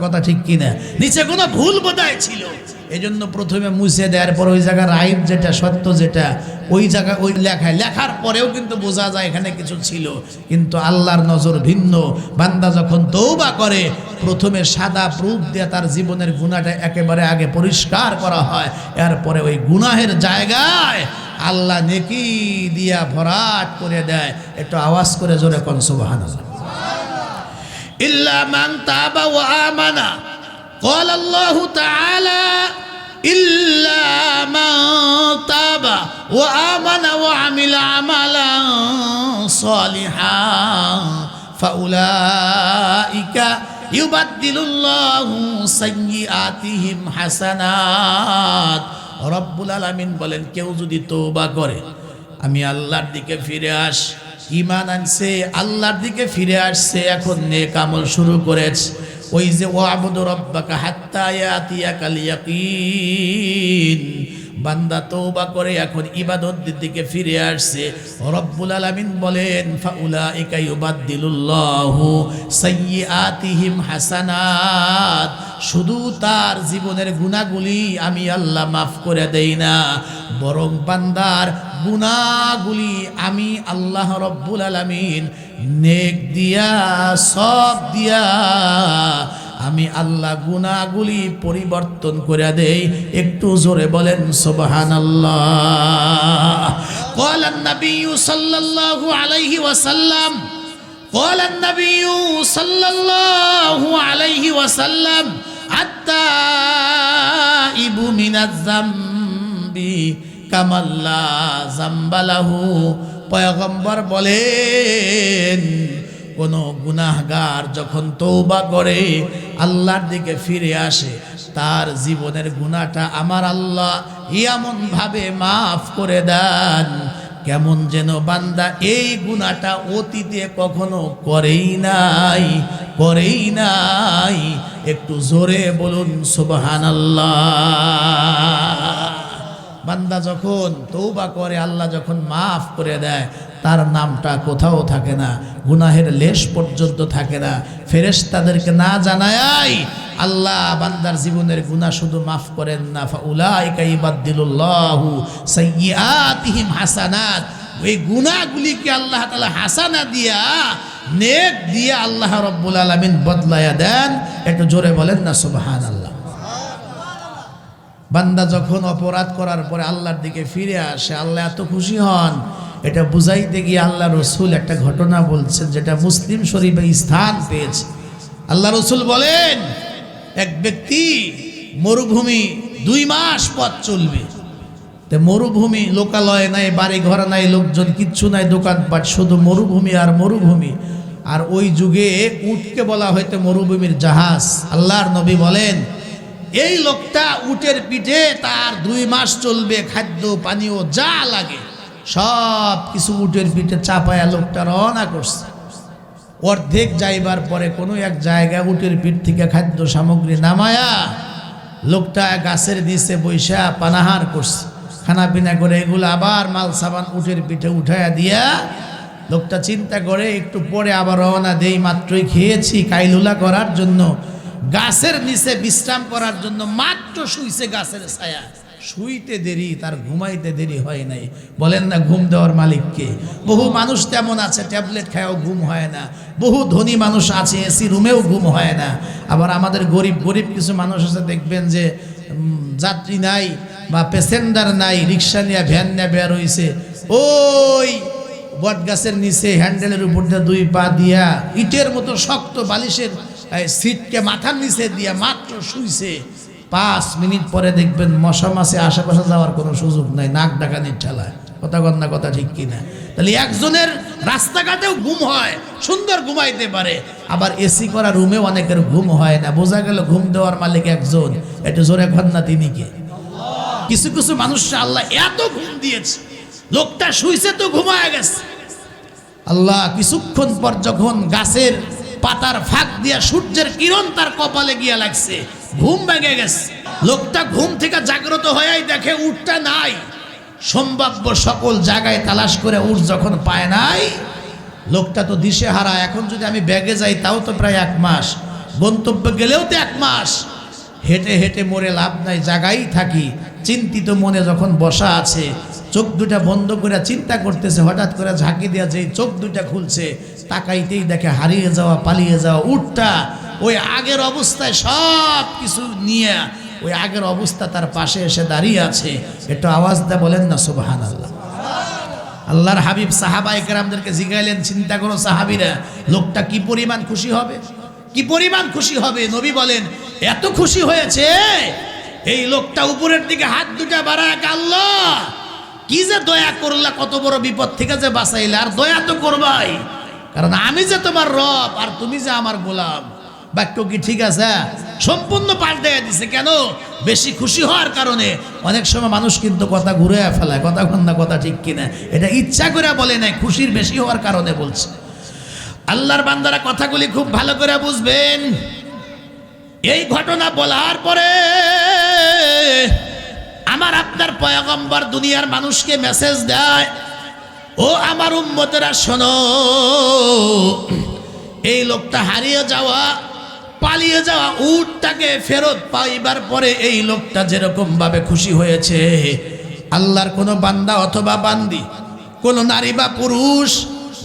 কথা ঠিক কিনা? নিচে কোনো ভুল বোধহয় ছিল। এই জন্য প্রথমে মুছে দেওয়ার পর ওই জায়গায় রাইট যেটা, সত্য যেটা, ওই জায়গায় ওই লেখার পরেও কিন্তু বোঝা যায় এখানে কিছু ছিল। কিন্তু আল্লাহর নজর ভিন্ন। বান্দা যখন তওবা করে, প্রথমে সাদা প্রুফ দিয়ে তার জীবনের গুনাহটা একেবারে আগে পরিষ্কার করা হয়, এরপরে ওই গুনাহের জায়গায় আল্লাহ নেকি দিয়া ভরাট করে দেয়। একটু আওয়াজ করে জোরে কোন সুবহানাল্লাহ। ইল্লা মান তাবা ওয়া আমানা, قال الله تعالى إلا من تاب وآمن وعمل عملا صالحا فأولئك يبدل الله سيئاتهم حسنات। রব্বুল আলামিন বলেন, কেউ যদি তওবা করে, আমি আল্লাহর দিকে ফিরে আস, ঈমান আনছে, আল্লাহর দিকে ফিরে আসছে, এখন নেক আমল শুরু করেছে, ওই যে ওয়াবুদু রাব্বাকা হাত্তা ইয়াতিয়াকাল ইয়াকিন, বান্দা তওবা করে এখন ইবাদতের দিকে ফিরে আসছে, রব্বুল আলামিন বলেন ফাউলাইকা ইউবাদদিলুল্লাহু সাইয়্যাতিহিম হাসানাত। শুধু তার জীবনের গুনাহগুলি আমি আল্লাহ মাফ করে দেই না, বরং বান্দার গুনাহগুলি আমি আল্লাহ রব্বুল আলামিন নেক দিয়া, সব দিয়া আমি আল্লাহ গুনাহগুলি পরিবর্তন করে দেই। একটু জোরে বলেন সুবহানাল্লাহ। ক্বালা নবিয়্যু সাল্লাল্লাহু আলাইহি ওয়াসাল্লাম, ক্বালা নবিয়্যু সাল্লাল্লাহু আলাইহি ওয়াসাল্লাম, আত-তাইবু মিনাজ যামবি কামাল্লা যামবালাহু। পয়গম্বর বলেন, কোন গুনাহগার যখন তওবা করে, আল্লাহর দিকে ফিরে আসে, তার জীবনের গুনাহটা আমার আল্লাহ এমন ভাবে মাফ করে দেন, কেমন যেন বান্দা এই গুনাহটা অতীতে কখনো করেই নাই। একটু জোরে বলুন সুবহানাল্লাহ। বান্দা যখন তওবা করে আল্লাহ যখন মাফ করে দেয় তার নামটা কোথাও থাকে না, গুনাহের লেশ পর্যন্ত থাকে না। ফেরেশতাদেরকে না জানায় আল্লাহ বান্দার জীবনের গুনাহ শুধু মাফ করেন না, ফাউলাইকা ইবাদদিলুল্লাহু সাইয়্যাতিহিম হাসানাত, ওই গুনাহগুলিকে আল্লাহ তাআলা হাসানা দিয়া নেক দিয়া আল্লাহ রাব্বুল আলামিন বদলায়া দেন। একটু জোরে বলেন না সুবহানাল্লাহ। বান্দা যখন অপরাধ করার পরে আল্লাহর দিকে ফিরে আসে আল্লাহ এত খুশি হন। এটা বুঝাইতে গিয়ে আল্লাহ রসুল একটা ঘটনা বলছেন যেটা মুসলিম শরীফে স্থান পেয়েছে। আল্লাহ রসুল বলেন, এক ব্যক্তি মরুভূমি 2 মাস পথ চলবে, তো মরুভূমি, লোকালয় নাই, বাড়ি ঘর নাই, লোকজন কিচ্ছু নাই, দোকানপাট, শুধু মরুভূমি আর মরুভূমি। আর ওই যুগে উটকে বলা হয়তো মরুভূমির জাহাজ। আল্লাহর নবী বলেন, এই লোকটা উটের পিঠে তার 2 মাস চলবে, খাদ্য পানীয় যা লাগে সব কিছু উটের পিঠে চাপায়া লোকটা রওনা করছে। অর্ধেক যাইবার পরে কোনো এক জায়গায় উটের পিঠ থেকে খাদ্য সামগ্রী নামায়া লোকটা গাছের নিচে বৈশা পানাহার করছে, খানা পিনা করে এগুলো আবার মাল সাবান উটের পিঠে উঠায়া দিয়া লোকটা চিন্তা করে একটু পরে আবার রওনা দেই, মাত্রই খেয়েছি, কাইলুলা করার জন্য গাছের নিচে বিশ্রাম করার জন্য মাত্র শুইছে গাছের ছায়া। শুইতে দেরি, তার ঘুমাইতে দেরি হয় নাই। বলেন না ঘুম দেওয়ার মালিককে? বহু মানুষ তেমন আছে ট্যাবলেট খায়ও ঘুম হয় না, বহু ধনী মানুষ আছে এসি রুমেও ঘুম হয় না। আবার আমাদের গরিব কিছু মানুষ আছে দেখবেন যে যাত্রী নাই বা প্যাসেঞ্জার নাই, রিক্সা নিয়ে ভ্যান নিয়ে বের হইছে, ওই বট গাছের নিচে হ্যান্ডেলের উপর দিয়ে 2 পা দিয়া ইটের মতো শক্ত বালিশের সিটকে মাথার নিচে দিয়া মাত্র শুইছে। 5 মিনিট পরে দেখবেন মশা মাছে আশেপাশে যাওয়ার কোনো সুযোগ নাই, নাক ডাকানির ঠেলায়। কথা কন না, কথা ঠিক কিনা? তাহলে একজনের রাস্তাঘাটেও ঘুম হয়, সুন্দর ঘুমাইতে পারে, আবার এসি করা রুমেও অনেকের ঘুম হয় না। বোঝা গেল ঘুম দেওয়ার মালিক একজন। একটু জোরে কন না, তিনি কে? কিছু কিছু মানুষ আল্লাহ এত ঘুম দিয়েছে, লোকটা শুইছে তো ঘুমায় গেছে। আল্লাহ কিছুক্ষণ পর যখন গাছের পাতার ফাঁক দিয়া সূর্যের কিরণ তার কপালে গিয়া লাগছে, ঘুম ভেঙে গেছে। লোকটা ঘুম থেকে জাগ্রত হয়েই দেখে উটটা নাই। সম্ভাব্য সকল জায়গায় তালাশ করে উট যখন পায় নাই, লোকটা তো দিশেহারা। এখন যদি আমি ব্যাগে যাই তাও তো প্রায় 1 মাস, গন্তব্যে গেলেও তো 1 মাস। হেঁটে হেঁটে মরে লাভ নাই, জায়গায় থাকি। চিন্তিত মনে যখন বসা আছে, চোখ দুটা বন্ধ করে চিন্তা করতেছে, হঠাৎ করে ঝাঁকি দেওয়া যেই চোখ দুটা খুলছে, তাকাইতেই দেখে হারিয়ে যাওয়া, পালিয়ে যাওয়া উটটা ওই আগের অবস্থায় সব কিছু নিয়ে ওই আগের অবস্থা তার পাশে এসে দাঁড়িয়ে আছে। একটু আওয়াজ দেয় বলেন না সুবহানাল্লাহ। আল্লাহর হাবিব সাহাবায়ে কেরামদেরকে জিগাইলেন, চিন্তা করো সাহাবীরা, লোকটা কি পরিমাণ খুশি হবে, কি পরিমাণ খুশি হবে। নবী বলেন, এত খুশি হয়েছে এই লোকটা উপরের দিকে হাত দুটা বাড়ায়, আল্লাহ কি যে দয়া করলা, কত বড় বিপদ থেকে যে বাঁচাইলা, আর দয়া তো করবাই, কারণ আমি যে তোমার রব আর তুমি যে আমার গোলাম। বাক্য কি ঠিক আছে? সম্পূর্ণ পাল্টে দিছে। কেন? বেশি খুশি হওয়ার কারণে। অনেক সময় মানুষ কিন্তু কথা ঘুরে ফেলায়, কথা কন না, কথা ঠিক কিনা? এটা ইচ্ছা করে বলে নাই, খুশির বেশি হওয়ার কারণে বলছে। আল্লাহর বান্দারা কথাগুলি খুব ভালো করে বুঝবেন। এই ঘটনা বলার পরে আমার আপনার পয়গম্বর দুনিয়ার মানুষকে মেসেজ দেয়, ও আমার উম্মতেরা শোনো, এই লোকটা হারিয়ে যাওয়া, পালিয়ে যাওয়া উটটাকে ফেরত পাইবার পরে এই লোকটা যেরকম ভাবে খুশি হয়েছে, আল্লাহর কোনো বান্দা অথবা বান্দি, কোনো নারী বা পুরুষ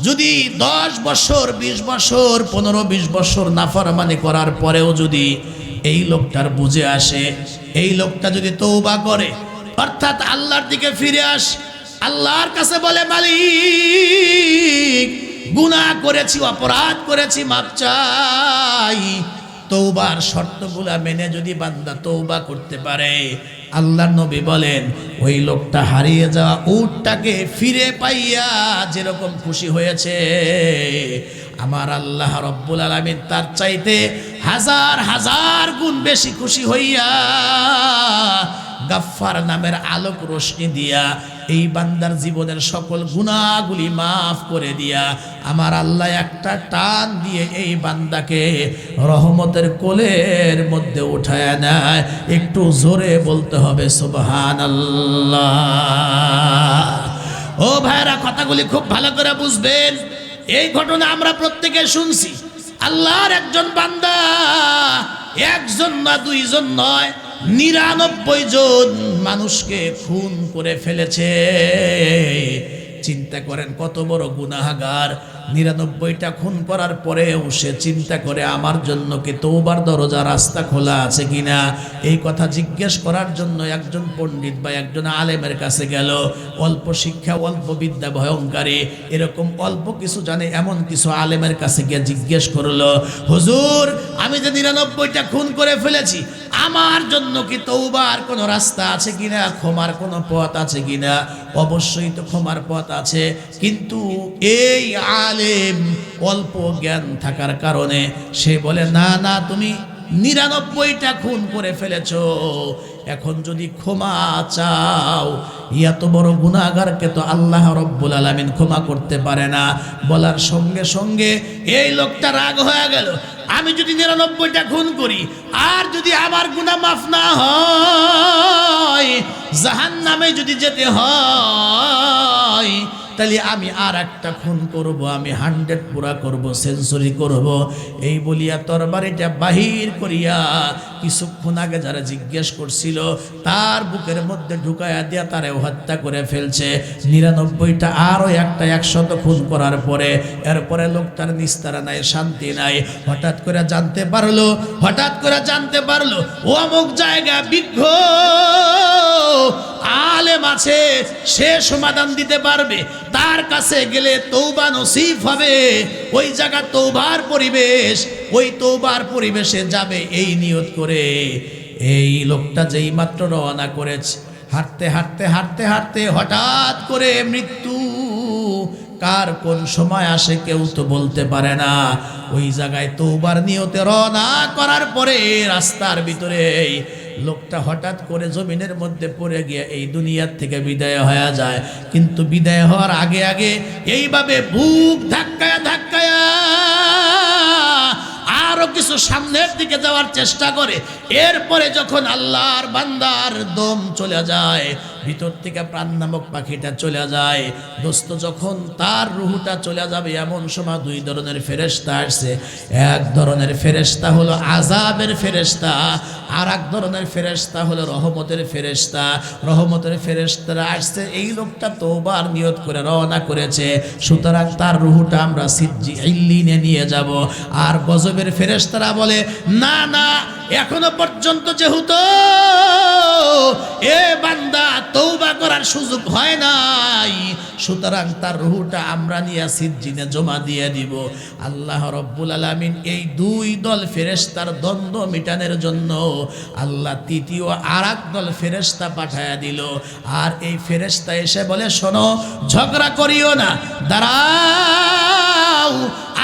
যদি 10 বছর 20 বছর 15-20 বছর নাফরমানি করার পরেও যদি এই লোকটার বুঝে আসে, এই লোকটা যদি তওবা করে, অর্থাৎ আল্লাহর দিকে ফিরে আসে, আল্লাহর কাছে বলে, মালিক গুনাহ করেছি, অপরাধ করেছি, মাপ চাই, তওবার শর্তগুলা মেনে যদি বান্দা তওবা করতে পারে, আল্লাহর নবী বলেন ওই লোকটা হারিয়ে যাওয়া উটটাকে ফিরে পাইয়া যেরকম খুশি হয়েছে, আমার আল্লাহ রব্বুল আলামিন তার চাইতে 1000 1000 গুণ বেশি খুশি হইয়া গাফফার নামের আলোক রোশনি দিয়া এই বান্দার জীবনের সকল গুনাহগুলি মাফ করে দিয়া আমার আল্লাহ একটা টান দিয়ে এই বান্দাকে রহমতের কোলের মধ্যে উঠায় নেয়। একটু জোরে বলতে হবে সুবহানাল্লাহ। ও ভাইরা, কথাগুলি খুব ভালো করে বুঝবেন। এই ঘটনা আমরা প্রত্যেকে শুনছি। আল্লাহর একজন বান্দা, একজন না দুইজন নয়, 99 জন মানুষকে খুন করে ফেলেছে। চিন্তা করেন কত বড় গুনাহগার। 99টা খুন করার পরেও সে চিন্তা করে আমার জন্য কি তওবার দরজা রাস্তা খোলা আছে কিনা। এই কথা জিজ্ঞেস করার জন্য একজন পণ্ডিত বা একজন আলেমের কাছে গেল। অল্প শিক্ষা অল্প বিদ্যা ভয়ঙ্করী, এরকম অল্প কিছু জানে এমন কিছু আলেমের কাছে গিয়ে জিজ্ঞেস করলো, হুজুর আমি যে 99টা খুন করে ফেলেছি, আমার জন্য কি তওবার কোনো রাস্তা আছে কিনা, ক্ষমার কোনো পথ আছে কিনা? অবশ্যই তো ক্ষমার পথ আছে, কিন্তু এই আলেম অল্প জ্ঞান থাকার কারণে সে বলে না না, তুমি 99টা খুন করে ফেলেছো, এখন যদি ক্ষমা চাও, এত বড় গুনাহগারকে তো আল্লাহ রব্বুল আলামিন ক্ষমা করতে পারে না। বলার সঙ্গে সঙ্গে এই লোকটা রাগ হয়ে গেল। আমি যদি 99টা খুন করি আর যদি আমার গুনাহ মাফ না হয়, জাহান্নামে যদি যেতে হয়, তাহলে আমি আর একটা খুন করব, আমি 100 পুরা করব, সেঞ্চুরি করব। এই বলিয়া তরবারিটা বাহির করিয়া কিছুক্ষণ আগে যারা জিজ্ঞেস করছিল তার বুকের মধ্যে ঢুকাইয়া দিয়া তারে হত্যা করে ফেলছে। 99টা আরো একটা 100 খুন করার পরে এরপরে লোকটার নিস্তারা নাই, শান্তি নাই। হঠাৎ করে জানতে পারলো ও অমুক জায়গা বিজ্ঞ আলেম আছে, সে সমাধান দিতে পারবে, তার কাছে গেলে তওবা নসিব হবে। ওই জায়গা তওবার পরিবেশ, ওই তওবার পরিবেশে যাবে এই নিয়ত করে এই লোকটা যেই মাত্র রওনা করেছে, হাঁটতে হাঁটতে হাঁটতে হাঁটতে হঠাৎ করে মৃত্যু কার কোন সময় আসে কেউ তো বলতে পারে না। ওই জায়গায় তওবার নিয়তে রওনা করার পরে রাস্তার ভিতরে লোকটা হঠাৎ করে জমিনের মধ্যে পড়ে গিয়ে এই দুনিয়ার থেকে বিদায় হয়ে যায়। কিন্তু বিদায় হওয়ার আগে আগে এইভাবে বুক ধাক্কায়া ধাক্কায়া আরো কিছু সামনের দিকে যাওয়ার চেষ্টা করে। এরপরে যখন আল্লাহর বান্দার দম চলে যায়, ভিতর থেকে প্রাণ নামক পাখিটা চলে যায়, দোস্ত যখন তার রুহুটা চলে যাবে এমন সময় 2 ধরনের ফেরেশতা আসছে। এক ধরনের ফেরেশতা হলো আযাবের ফেরেশতা, আর এক ধরনের ফেরেশতা হলো রহমতের ফেরেশতা। রহমতের ফেরেশতারা আসছে, এই লোকটা তওবার নিয়ত করে রওনা করেছে, সুতরাং তার রুহুটা আমরা সিজ্জিইল্লিনে নিয়ে যাব। আর গজবের ফেরেশতারা বলে না না, এখনো পর্যন্ত যেহেতু এ বান্দা তওবা করার সুযোগ হয় নাই, সুতরাং তার রুহুটা আমরা নিয়ে সিজ্জিনে জমা দিয়ে দিব। আল্লাহ রব্বুল আলামিন এই 2 দল ফেরেশতার দ্বন্দ্ব মিটানোর জন্য আল্লাহ তৃতীয় আরেক দল ফেরেশতা পাঠায়া দিল। আর এই ফেরেশতা এসে বলে, শোনো, ঝগড়া করিও না, দাঁড়াও,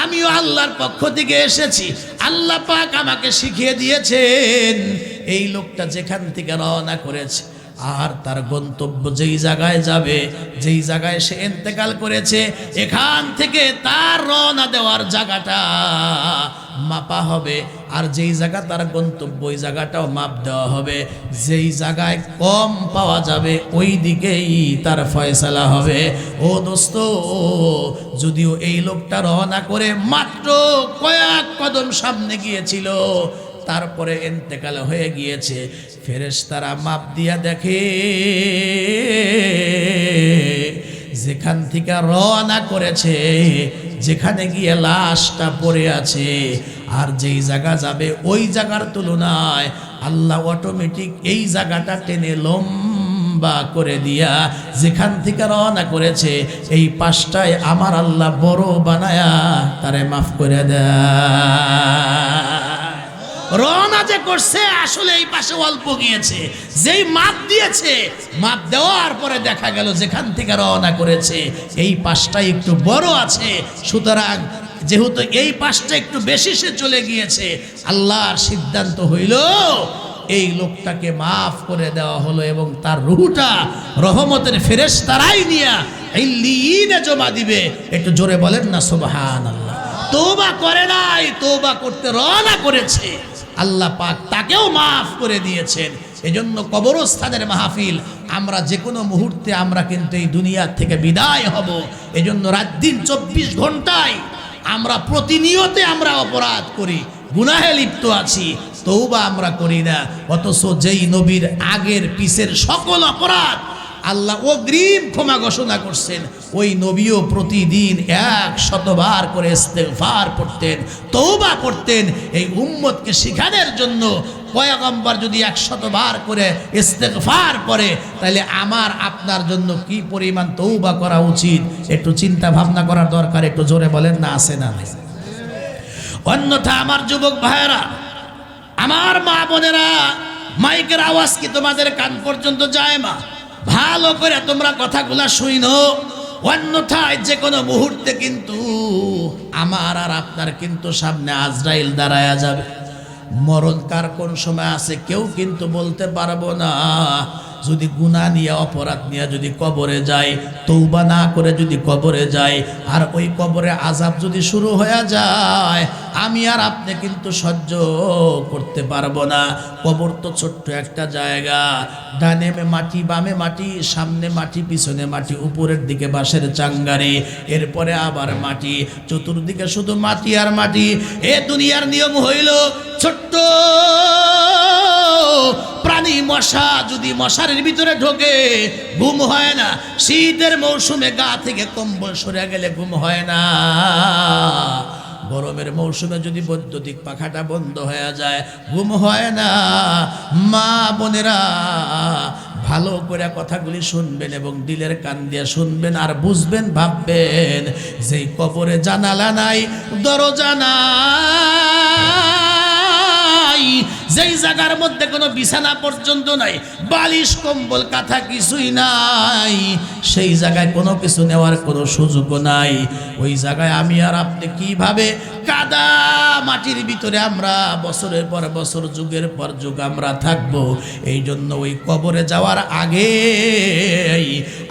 আমিও আল্লাহর পক্ষ থেকে এসেছি, আল্লাহ পাক আমাকে শিখিয়ে দিয়েছেন এই লোকটা যেখান থেকে রওনা করেছে আর তার গন্তব্য যেই জায়গায় যাবে, যেই জায়গায় সে ইন্তেকাল করেছে, এখান থেকে তার রওনা দেওয়ার জায়গাটা মাপা হবে, আর যেই জায়গা তার গন্তব্য ওই জায়গাটাও মাপ দেওয়া হবে। যেই জায়গায় কম পাওয়া যাবে ওই দিকেই তার ফয়সালা হবে। ও দোস্ত, যদিও এই লোকটা রওনা করে মাত্র কয়েক কদম সামনে গিয়েছিল, তারপরে ইন্তেকাল হয়ে গিয়েছে। ফেরেশতারা মাপ দিয়া দেখে যেখান থেকে রওনা করেছে, যেখানে গিয়ে লাশটা পড়ে আছে, আর যেই জায়গা যাবে ওই জায়গার তুলনায় আল্লাহ অটোমেটিক এই জায়গাটা টেনে লম্বা করে দিয়া যেখান থেকে রওনা করেছে এই পাশটায় আমার আল্লাহ বড় বানায়া তারে মাফ করে দেয়। রওনা যে করছে আসলে এই পাশে অল্প গিয়েছে, যেই মাপ দিয়েছে, মাপ দেওয়ার পরে দেখা গেল যেখান থেকে রওনা করেছে এই পাশটা একটু বড় আছে, সুতরাং যেহেতু এই পাশটা একটু বেশি সে চলে গিয়েছে, আল্লাহর সিদ্ধান্ত হইল এই লোকটাকে মাফ করে দেওয়া হলো এবং তার রূহটা রহমতের ফেরেশতারাই নিয়ে ইল্লিয়িনে জমা দিবে। একটু জোরে বলেন না সুবহানাল্লাহ। তওবা করে নাই, তওবা করতে রওনা করেছে, আল্লাহ পাক তাকেও মাফ করে দিয়েছেন। এজন্য কবরস্থানের মাহফিল আমরা যে কোনো মুহূর্তে আমরা কিন্তু এই দুনিয়া থেকে বিদায় হব। এজন্য রাত দিন 24 ঘন্টায় আমরা প্রতিনিয়তে আমরা অপরাধ করি, গুনাহে লিপ্ত আছি, তওবা আমরা করি না। অথচ যেই নবীর আগের পিছের সকল অপরাধ আল্লাহ অগ্রিম ক্ষমা ঘোষণা করছেন, ওই নবীও প্রতিদিন 100 বার করে ইস্তেগফার করতেন, তওবা করতেন। এই উম্মতকে শিখানোর জন্য পয়গম্বর যদি 100 বার করে ইস্তেগফার করে, তাহলে আমার আপনার জন্য কি পরিমাণ তওবা করা উচিত একটু চিন্তা ভাবনা করার দরকার। একটু জোরে বলেন না, আছে না? অন্যথা আমার যুবক ভাইয়েরা, আমার মা বোনেরা, মাইকের আওয়াজ কি তোমাদের কান পর্যন্ত যায়? মা ভালো করে তোমরা কথাগুলা শুনো, অন্যথায় যে কোনো মুহূর্তে কিন্তু আমার আর আপনার কিন্তু সামনে আজরাইল দাঁড়ায়া যাবে। মরণ কার কোন সময় আছে কেউ কিন্তু বলতে পারবো না। যদি গুনাহ নিয়ে অপরাধ নিয়ে যদি কবরে যায়, তওবা না করে যদি কবরে যায়, আর ওই কবরে আযাব যদি শুরু হয়ে যায়, আমি আর আপনি কিন্তু সহ্য করতে পারবো না। কবর তো ছোট্ট একটা জায়গা, ডানে মাটি, বামে মাটি, সামনে মাটি, পিছনে মাটি, উপরের দিকে বাঁশের চাঙ্গারি, এরপরে আবার মাটি, চতুর্দিকে শুধু মাটি আর মাটি। এ দুনিয়ার নিয়ম হইল ছোট্ট প্রাণী মশা যদি মশারির ভিতরে ঢোকে ঘুম হয় না। শীতের মৌসুমে গা থেকে কম্বল সরে গেলে ঘুম হয় না। গরমের মৌসুমে যদি বৈদ্যুতিক পাখাটা বন্ধ হয়ে যায় ঘুম হয় না। মা বোনেরা ভালো করে কথাগুলি শুনবেন এবং দিলের কান দিয়ে শুনবেন আর বুঝবেন, ভাববেন যে কবরে জানালা নাই, দরজা নাই, যেই জায়গার মধ্যে কোনো বিছানা পর্যন্ত নাই, বালিশ কম্বল কাঁথা কিছুই নাই, সেই জায়গায় কোনো কিছু নেওয়ার কোনো সুযোগও নাই। ওই জায়গায় আমি আর আপনি কিভাবে কাদা মাটির ভিতরে আমরা বছরের পর বছর, যুগের পর যুগ আমরা থাকব। এই জন্য ওই কবরে যাওয়ার আগে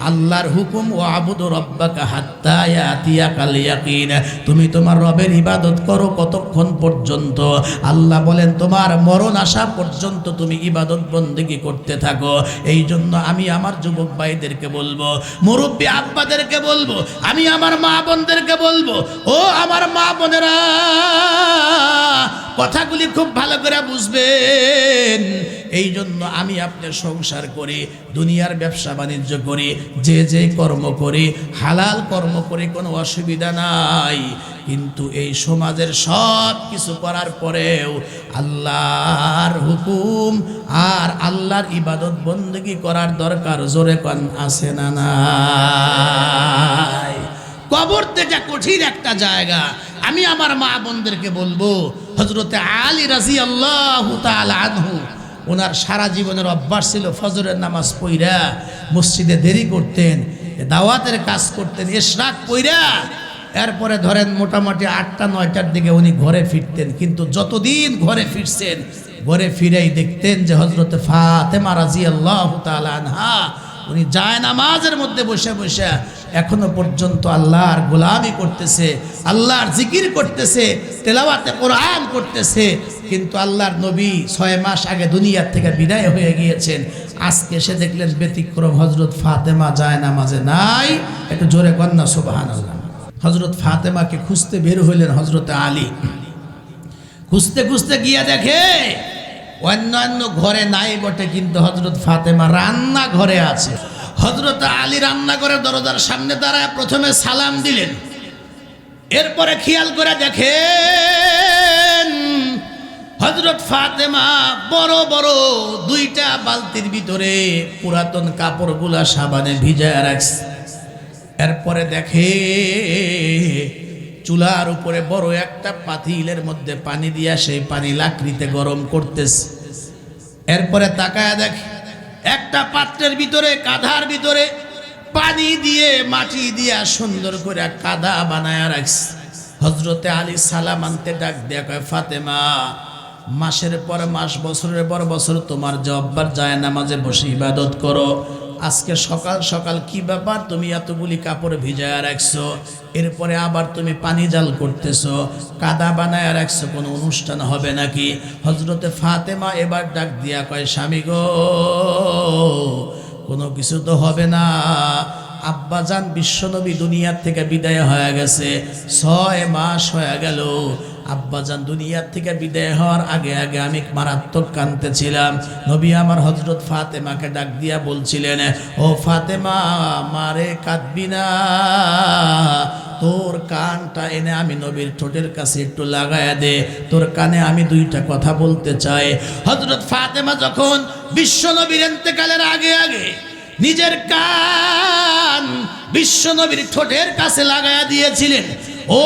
আল্লাহর হুকুম, ও আবুদু রব্বাকা হাত্তা ইয়াতিয়াকাল ইয়াকিন, তুমি তোমার রবের ইবাদত করো কতক্ষণ পর্যন্ত? আল্লাহ বলেন তোমার মরণ আসা পর্যন্ত তুমি ইবাদত বন্দেগী করতে থাকো। এই জন্য আমি আমার যুবক ভাইদেরকে বলবো, মুরব্বী আব্বাদেরকে বলবো, আমি আমার মা বোনদেরকে বলবো, ও আমার মা বোনেরা কথাগুলি খুব ভালো করে বুঝবেন। এই জন্য আমি আপনার সংসার করি, দুনিয়ার ব্যবসা বাণিজ্য করি, যে যে কর্ম করি, হালাল কর্ম করি, কোনো অসুবিধা নাই। কিন্তু এই সমাজের সব কিছু করার পরেও আল্লাহর হুকুম আর আল্লাহর ইবাদত বন্দেগী করার দরকার। জোরে কোন আছে না নাই? কবর যেটা কঠিন একটা জায়গা। আমি আমার মা বোনদেরকে বলবো, হযরতে আলী রাদিয়াল্লাহু তাআলা আনহু, ওনার সারা জীবনের অভ্যাস ছিল ফজরের নামাজ পড়া মসজিদে দেরি করতেন, দাওয়াতের কাজ করতেন, ইশরাক পড়া এরপরে ধরেন মোটামুটি 8টা-9টার দিকে উনি ঘরে ফিরতেন। কিন্তু যতদিন ঘরে ফিরছেন, ঘরে ফিরেই দেখতেন যে হযরতে ফাতেমা রাদিয়াল্লাহু তাআলা আনহা উনি যায় নামাজের মধ্যে বসে বসে এখনো পর্যন্ত আল্লাহর গোলামি করতেছে, আল্লাহর জিকির করতেছে, তেলাওয়াতে কোরআন করতেছে। কিন্তু আল্লাহর নবী 6 মাস আগে দুনিয়ার থেকে বিদায় হয়ে গিয়েছেন। আজকে এসে দেখলেন ব্যতিক্রম, হযরত ফাতেমা যায় নামাজে নাই। একটু জোরে কন্যা সুবহানাল্লাহ। হযরত ফাতেমাকে খুঁজতে বের হইলেন হযরতে আলী। খুঁজতে খুঁজতে গিয়া দেখে অন্যান্য ঘরে নাই বটে, কিন্তু হযরত ফাতেমা রান্না ঘরে আছে। হযরত আলী রান্নাঘরের দরজার সামনে দাঁড়ায় প্রথমে সালাম দিলেন, এরপরে খেয়াল করে দেখেন হযরত ফাতেমা বড় বড় 2টা বালতির ভিতরে পুরাতন কাপড়গুলা সাবানে ভিজায় রাখছে। এরপরে দেখে চুলার উপরে বড় একটা পাতিলের মধ্যে পানি দিয়া সেই পানি লাকড়িতে গরম করতেছে। এরপরে তাকায়া দেখে একটা পাত্রের ভিতরে, কাঁধার ভিতরে পানি দিয়ে মাটি দিয়া সুন্দর করে কাদা বানায়া রাখছে। হযরতে আলী সালাম আনতে ডাক দেয়া কয়, ফাতেমা মাসের পর মাস, বছরের পর বছর তোমার যে অভ্যাস যায় নামাজে বসে ইবাদত করো, আজকে সকাল সকাল কি ব্যাপার তুমি এতগুলি কাপড় ভিজায় রাখছো, এরপরে আবার তুমি পানি জাল করতেছো, কাদা বানায় রাখছো, কোনো অনুষ্ঠান হবে নাকি? হজরতে ফাতেমা এবার ডাক দিয়া কয়, স্বামী গো, কোনো কিছু তো হবে না। আব্বাজান বিশ্বনবী দুনিয়ার থেকে বিদায় হয়ে গেছে, 6 মাস হয়ে গেল। আব্বাজান দুনিয়ার থেকে বিদায় হওয়ার আগে আগে আমি মারাত্মক কাঁদতেছিলাম। নবী আমার হযরত ফাতেমাকে ডাক দিয়া বলছিলেন, ও ফাতেমা, মারে কাঁদবি না, তোর কানটা এনে আমি নবীর ঠোঁটের কাছে একটু লাগায়া দে, তোর কানে আমি 2টা কথা বলতে চাই। হযরত ফাতেমা যখন বিশ্বনবীর ইন্তেকালের আগে আগে নিজের কান বিশ্বনবীর ঠোঁটের কাছে লাগায়া দিয়েছিলেন,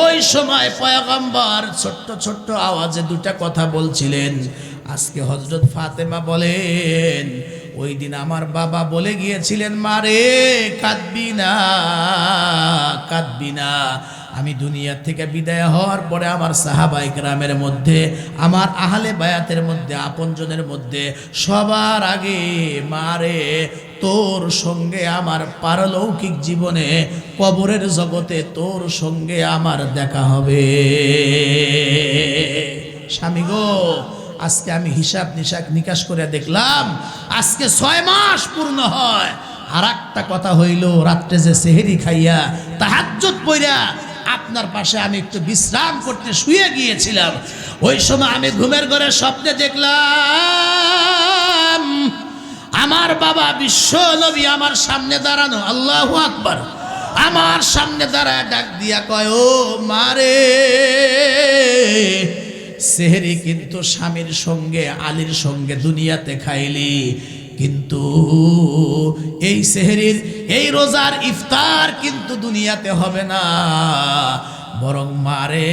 ওই সময় পয়গম্বর ছোট্ট ছোট্ট আওয়াজে 2টা কথা বলছিলেন। আজকে হযরত ফাতেমা বলেন, ওই দিন আমার বাবা বলে গিয়েছিলেন, মারে কাঁদবি না, কাঁদবি না। আমি দুনিয়া থেকে বিদায় হওয়ার পরে আমার সাহাবায়ে কেরামের মধ্যে, আমার আহলে বায়াতের মধ্যে, আপনজনের মধ্যে সবার আগে মারে তোর সঙ্গে আমার পারলৌকিক জীবনে, কবরের জগতে তোর সঙ্গে আমার দেখা হবে। স্বামী গো, আজকে আমি হিসাব নিকাশ করে দেখলাম, আজকে 6 মাস পূর্ণ হয়। আর একটা কথা হইল, রাত্রে যে সেহেরি খাইয়া তাহাজ্জুদ পড়া আপনার পাশে আমি একটু বিশ্রাম করতে শুয়ে গিয়েছিলাম, ওই সময় আমি ঘুমের ঘরে স্বপ্নে দেখলাম আমার বাবা বিশ্ব নবী আমার সামনে দাঁড়ানো, আল্লাহু আকবার, আমার সামনে দাঁড়ায় ডাক দিয়া কয়, ও মারে, সেহরি কিন্তু স্বামীর সঙ্গে আলীর সঙ্গে দুনিয়াতে খাইলি, কিন্তু এই সেহরির এই রোজার ইফতার কিন্তু দুনিয়াতে হবে না, বরং মারে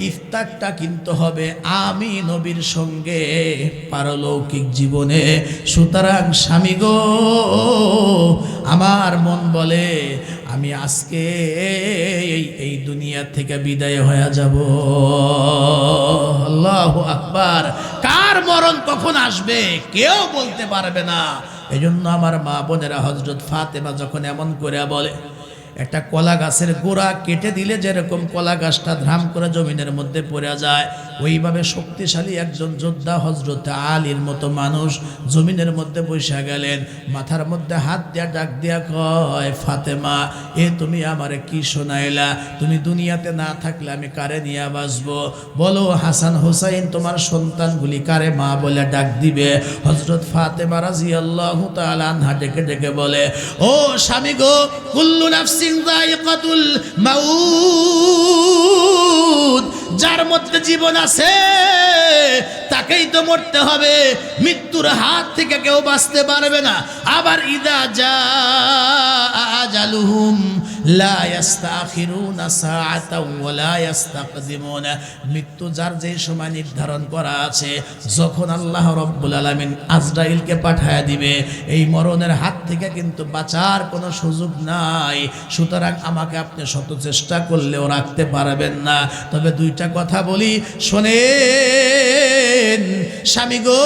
ইফতারটা কিন্তু হবে আমি নবীর সঙ্গে পারলৌকিক জীবনে। সুতরাং স্বামী গো, আমার মন বলে আমি আজকে এই দুনিয়া থেকে বিদায় হয়ে যাব। আল্লাহু আকবার। কার মরণ কখন আসবে কেউ বলতে পারবে না। এজন্য আমার মা বোনেরা, হযরত ফাতেমা যখন এমন করে বলে, একটা কলা গাছের গোড়া কেটে দিলে যেরকম কলা গাছটা ধ্রাম করে জমিনের মধ্যে পড়ে যায়, ওইভাবে শক্তিশালী একজন যোদ্ধা হযরত আলীর মতো মানুষ জমিনের মধ্যে বসে গেলেন, মাথার মধ্যে হাত দিয়া ডাক দিয়া কয়, ফাতেমা, এ তুমি আমারে কি শোনাইলা? তুমি দুনিয়াতে না থাকলে আমি কারে নিয়ে বাঁচবো? বলো, হাসান হুসাইন তোমার সন্তানগুলি কারে মা বলে ডাক দিবে? হযরত ফাতেমা রাদিয়াল্লাহু তাআলা আনহা ডেকে ডেকে বলে, ও স্বামী গো, কুল্লু নাফসিন যায়িকাতুল মাউত, যার মধ্যে জীবন আছে তাকেই তো মরতে হবে, মৃত্যুর হাত থেকে কেউ বাঁচতে পারবে না। আবার ইদা জা আজালুহুম লা ইস্তাখিরুনা সাআতাও ওয়া লা ইস্তাকদিমুনা, মৃত্যু যার যে সময় নির্ধারণ করা আছে, যখন আল্লাহ রাব্বুল আলামিন আজরাইলকে পাঠায়া দিবে, এই মরণের হাত থেকে কিন্তু বাঁচার কোনো সুযোগ নাই। সুতরাং আমাকে আপনি শত চেষ্টা করলেও রাখতে পারবেন না। তবে 2টা কথা বলি, শোনেন স্বামী গো,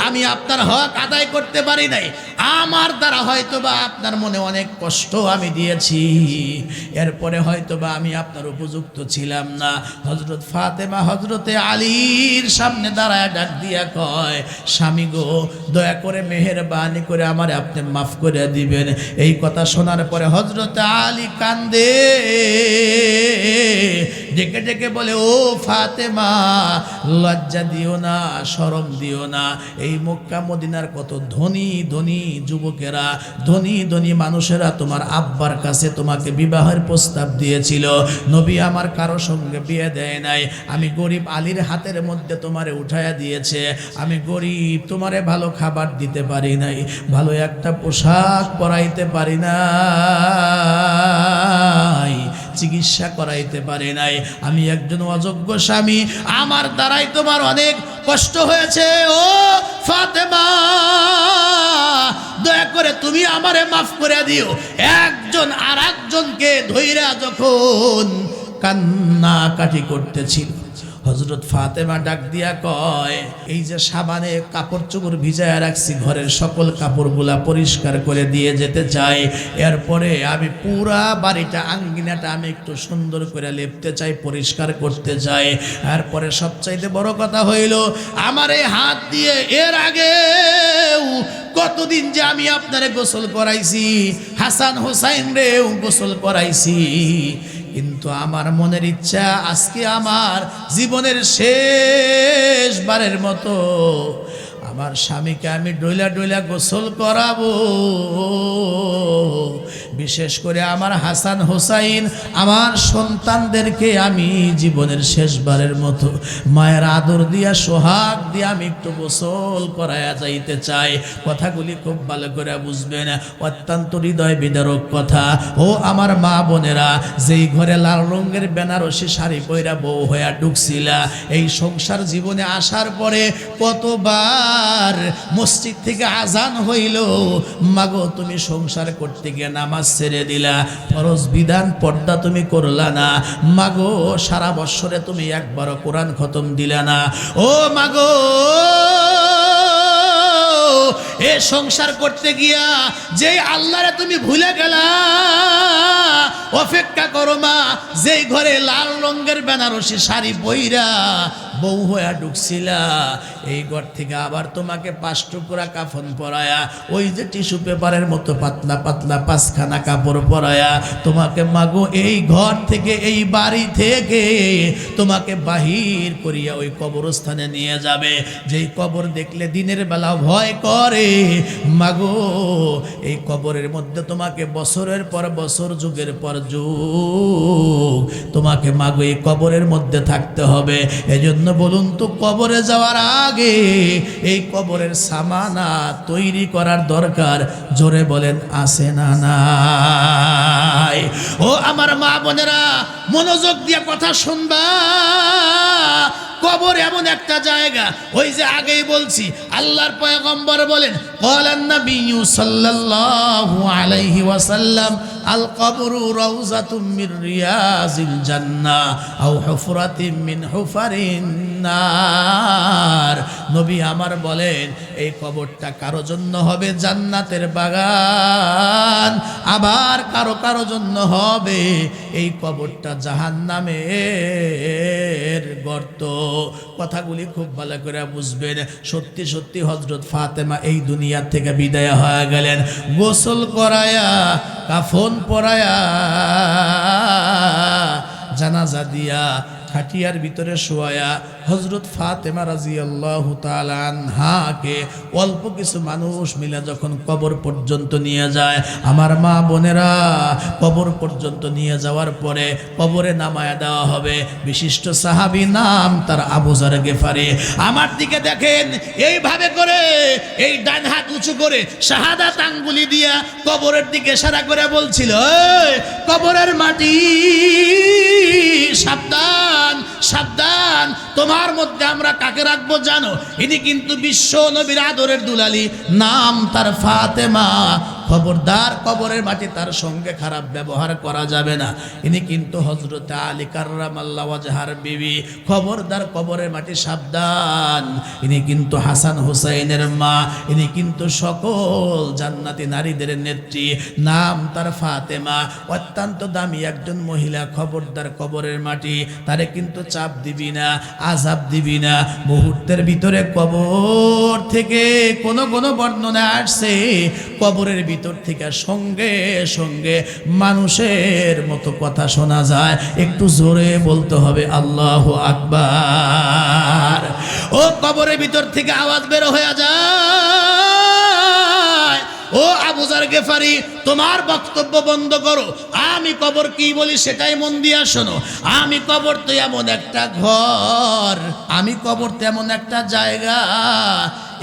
আমি আপনার হক আদায় করতে পারি নাই, আমার দ্বারা হয়তোবা আপনার মনে অনেক কষ্ট আমি দিয়েছি, এরপরে হয়তোবা আমি আপনার উপযুক্ত ছিলাম না। হযরত ফাতেমা হযরতে আলীর সামনে দাঁড়ায় ডাক দিয়া কয়, স্বামী গো, দয়া করে মেহেরবানি করে আমারে আপনি মাফ করে দিবেন। এই কথা শোনার পরে হযরত আলী কান্দে, ডেকে ডেকে বলে, ও ফাতেমা, লজ্জা দিও না, শরম দিও না। এই মক্কা মদিনার কত ধনী ধনী যুবকেরা, ধনী ধনী মানুষেরা তোমার আব্বার কাছে তোমাকে বিবাহের প্রস্তাব দিয়েছিল, নবী আমার কারো সঙ্গে বিয়ে দেয় নাই। আমি গরিব আলীর হাতের মধ্যে তোমারে উঠায়া দিয়েছে, আমি গরিব, তোমারে ভালো খাবার দিতে পারি নাই, ভালো একটা পোশাক পরাইতে পারি নাই, চিকিৎসা করাইতে পারি নাই, আমি একজন অযোগ্য স্বামী, আমার দ্বারাই তোমার অনেক কষ্ট হয়েছে। ও ফাতেমা, দয়া করে তুমি আমারে মাফ করে দিও। একজন আর একজনকে ধইরা যখন কান্নাকাটি করতেছিল, হযরত ফাতেমা ডাক দিয়া কয়, এই যে সাবানে কাপড় চোপড় ভিজায় রাখছি, ঘরের সকল কাপড়গুলা পরিষ্কার করে দিয়ে যেতে চাই। এরপরে আমি পুরা বাড়িটা, আঙ্গিনাটা আমি একটু সুন্দর করে লেপতে চাই, পরিষ্কার করতে চাই। এরপরে সবচাইতে বড় কথা হইল, আমার এই হাত দিয়ে এর আগে কতদিন যে আমি আপনারে গোসল করাইছি, হাসান হোসাইন রেও গোসল করাইছি, কিন্তু আমার মনের ইচ্ছা আজকে আমার জীবনের শেষবারের মতো আমার স্বামীকে আমি ডইলা ডইলা গোসল করাবো। বিশেষ করে আমার হাসান হোসাইন, আমার সন্তানদেরকে আমি জীবনের শেষবারের মতো মায়ের আদর দিয়া, সোহাগ দিয়া আমি একটু গোসল করায়া যাইতে চাই। কথাগুলি খুব ভালো করে বুঝবেন, অত্যন্ত হৃদয় বিদারক কথা। ও আমার মা বোনেরা, যেই ঘরে লাল রঙের বেনারসি শাড়ি পইরা বউ হইয়া ঢুকছিলা, এই সংসার জীবনে আসার পরে কতবার মসজিদ থেকে আজান হইল, মাগো তুমি সংসার করতে গিয়ে নামাজ ছেড়ে দিলা, ফরজ বিধান পর্দা তুমি করলা না, মাগো সারা বছরে তুমি একবারও কোরআন খতম দিলা না, ও মাগো এ সংসার করতে গিয়া যে আল্লাহরে তুমি ভুলে গেলা, অপেক্ষা করো মা, যেই ঘরে লাল রঙের বেনারসি শাড়ি পইরা বউ হইয়া ঢুকছিলা, এই ঘর থেকে আবার তোমাকে 5 টুকরা কাফন পরায়া, ওই যে টিস্যু পেপারের মতো পাতলা পাতলা 5খানা কাপড় পরায়া তোমাকে মাগো এই ঘর থেকে, এই বাড়ি থেকে তোমাকে বাহির করিয়া ওই কবরস্থানে নিয়ে যাবে, যেই কবর দেখলে দিনের বেলা ভয় করে। মাগো এই কবরের মধ্যে তোমাকে বছরের পর বছর, যুগের পর যুগ তোমাকে মাগো এই কবরের মধ্যে থাকতে হবে। এজন্য বলুন তো, কবরে যাওয়ার আগে এই কবরের সামানা তৈরি করার দরকার, জোরে বলেন আছে না নাই? ও আমার মা বোনেরা, মনোযোগ দিয়ে কথা শুনবা। কবর এমন একটা জায়গা, ওই যে আগেই বলছি, আল্লাহর পয়গম্বর বলেন, ক্বালান নবিয়্যু সাল্লাল্লাহু আলাইহি ওয়াসাল্লাম, আল কবরু রাউযাতুম মির রিয়াজিল জান্নাহ আও হুফরাতিম মিন হুফারিন নার। নবী আমার বলেন, এই কবরটা কারো জন্য হবে জান্নাতের বাগান, আবার কারো কারো জন্য হবে এই কবরটা জাহান্নামের গর্ত। কথাগুলি খুব ভালো করে বুঝবেন। সত্যি সত্যি হযরত ফাতেমা এই দুনিয়া থেকে বিদায় হয়ে গেলেন, গোসল করায়া, কাফন পরায়া, জানাজা দিয়া, খাটিয়ার ভিতরে শোয়া হযরত ফাতেমা রাদিয়াল্লাহু তাআলা আনহাকে অল্প কিছু মানুষ মিলে যখন কবর পর্যন্ত নিয়ে যায়, আমার মা বোনেরা, কবর পর্যন্ত নিয়ে যাওয়ার পরে কবরে নামায়া দেওয়া হবে বিশিষ্ট সাহাবী, নাম তার আবু যর গিফারি। আমার দিকে দেখেন, এইভাবে করে এই ডান হাত উঁচু করে শাহাদাত আঙ্গুলি দিয়া কবরের দিকে ইশারা করে বলছিল, কবরের মাটি সাবধান সাবধান, তোমার মধ্যে আমরা কাকে রাখবো জানো? ইনি কিন্তু বিশ্ব নবীর আদরের দুলালি, নাম তার ফাতেমা। খবরদার, কবরের মাটি তার সঙ্গে খারাপ ব্যবহার করা যাবে না। ইনি কিন্তু হযরত আলী কাররামাল্লাহু ওয়াজহার বিবি। খবরদার, কবরের মাটি সাবধান। ইনি কিন্তু হাসান হুসাইনের মা, ইনি কিন্তু সকল জান্নাতি নারীদের নেত্রী, নাম তার ফাতেমা। অত্যন্ত দামি একজন মহিলা। খবরদার, কবরের মাটি তারে কিন্তু চাপ দিবি না, আযাব দিবি না। মুহূর্তের ভিতরে কবর থেকে কোন কোন বর্ণনা আসছে, কবরের ভিতর থেকে সঙ্গে সঙ্গে মানুষের মতো কথা শোনা যায়। একটু জোরে বলতে হবে আল্লাহু আকবার। ও কবরের ভিতর থেকে আওয়াজ বের হয়ে যায়, ও আবু যর গিফারি, তোমার বক্তব্য বন্ধ করো, আমি কবর কি বলি সেটাই মন দিয়া শোনো। আমি কবর তো এমন একটা ঘর, আমি কবর তো এমন একটা জায়গা,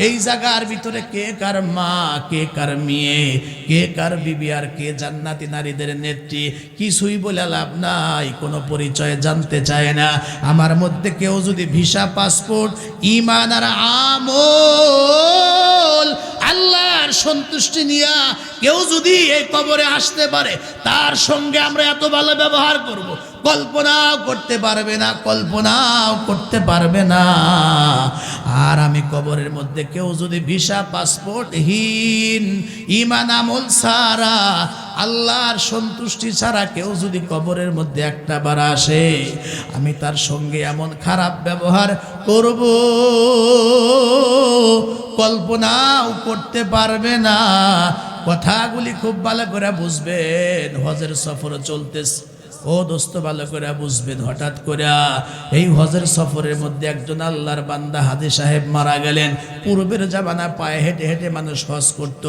এই জায়গার ভিতরে কে কার মা, কে কার মেয়ে, কে কার বিবি, আর কে জান্নাতি নারীদের নেত্রী, কিছুই বলে লাভ নাই। কোনো পরিচয় জানতে চায় না। আমার মধ্যে কেউ যদি ভিসা, পাসপোর্ট, ঈমান আর আমল, আল্লাহর সন্তুষ্টি নিয়া কেউ যদি এই কবরে আসতে পারে, তার সঙ্গে আমরা এত ভালো ব্যবহার করব, কল্পনাও করতে পারবে না, কল্পনাও করতে পারবে না। আর আমি কবরের মধ্যে কেউ যদি ভিসা পাসপোর্টহীন, ঈমান আমল ছাড়া, আল্লাহর সন্তুষ্টি ছাড়া কেউ যদি কবরের মধ্যে একটা বার আসে, আমি তার সঙ্গে এমন খারাপ ব্যবহার করব কল্পনাও করতে পারবে না। কথাগুলি খুব ভালো করে বুঝবেন। হজের সফর চলতেছে, ও দোস্ত ভালো করে বুঝবেন। হঠাৎ করে এই হজের সফরের মধ্যে একজন আল্লাহর বান্দা হাজী সাহেব মারা গেলেন। পূর্বের জামানা পায়ে হেঁটে হেঁটে মানুষ হজ করত।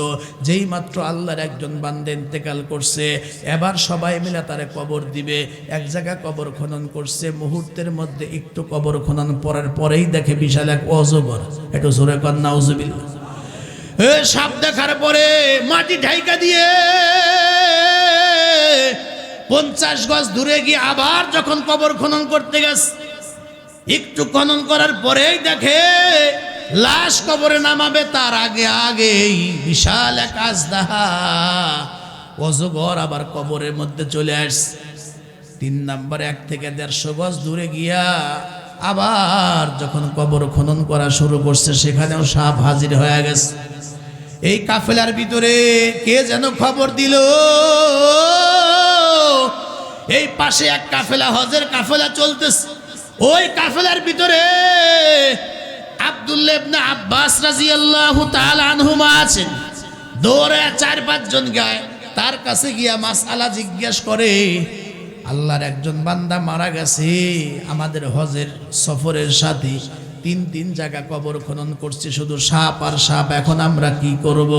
যেই মাত্র আল্লাহর একজন বান্দা ইন্তেকাল করছে, এবার সবাই মিলে তারে কবর দিবে। এক জায়গায় কবর খনন করছে, মুহূর্তের মধ্যে একটু কবর খনন পরের পরেই দেখে বিশাল এক অজগর। একটু জোরে কর নাউজুবিল্লাহ। সাপ দেখার পরে মাটি ঢাইকা দিয়ে 50 গজ দূরে গিয়ে আবার যখন কবর খনন করতে গেছে, একটু খনন করার পরেই দেখে লাশ কবরে নামাবে, তার আগে আগেই বিশাল এক আজদাহা অজগর আবার কবরের মধ্যে চলে আসছে। 3 নম্বর 1 থেকে 150 গজ দূরে গিয়া আবার যখন কবর খনন করা শুরু করছে, সেখানেও সাপ হাজির হয়ে গেছে। এই কাফেলার ভিতরে কে যেন খবর দিল, এই পাশে এক কাফেলা, হজের কাফেলা চলতেছে। ওই কাফেলার ভিতরে আব্দুল্লাহ ইবনে আব্বাস রাদিয়াল্লাহু তাআলা আনহুমা আছেন। দৌড়ে 4-5 জন গায় তার কাছে গিয়া মাসআলা জিজ্ঞেস করে, আল্লাহর একজন বান্দা মারা গেছে, আমাদের হজের সফরের সাথে 3 জায়গা কবর খনন করছে, শুধু সাপ আর সাপ, এখন আমরা কি করব?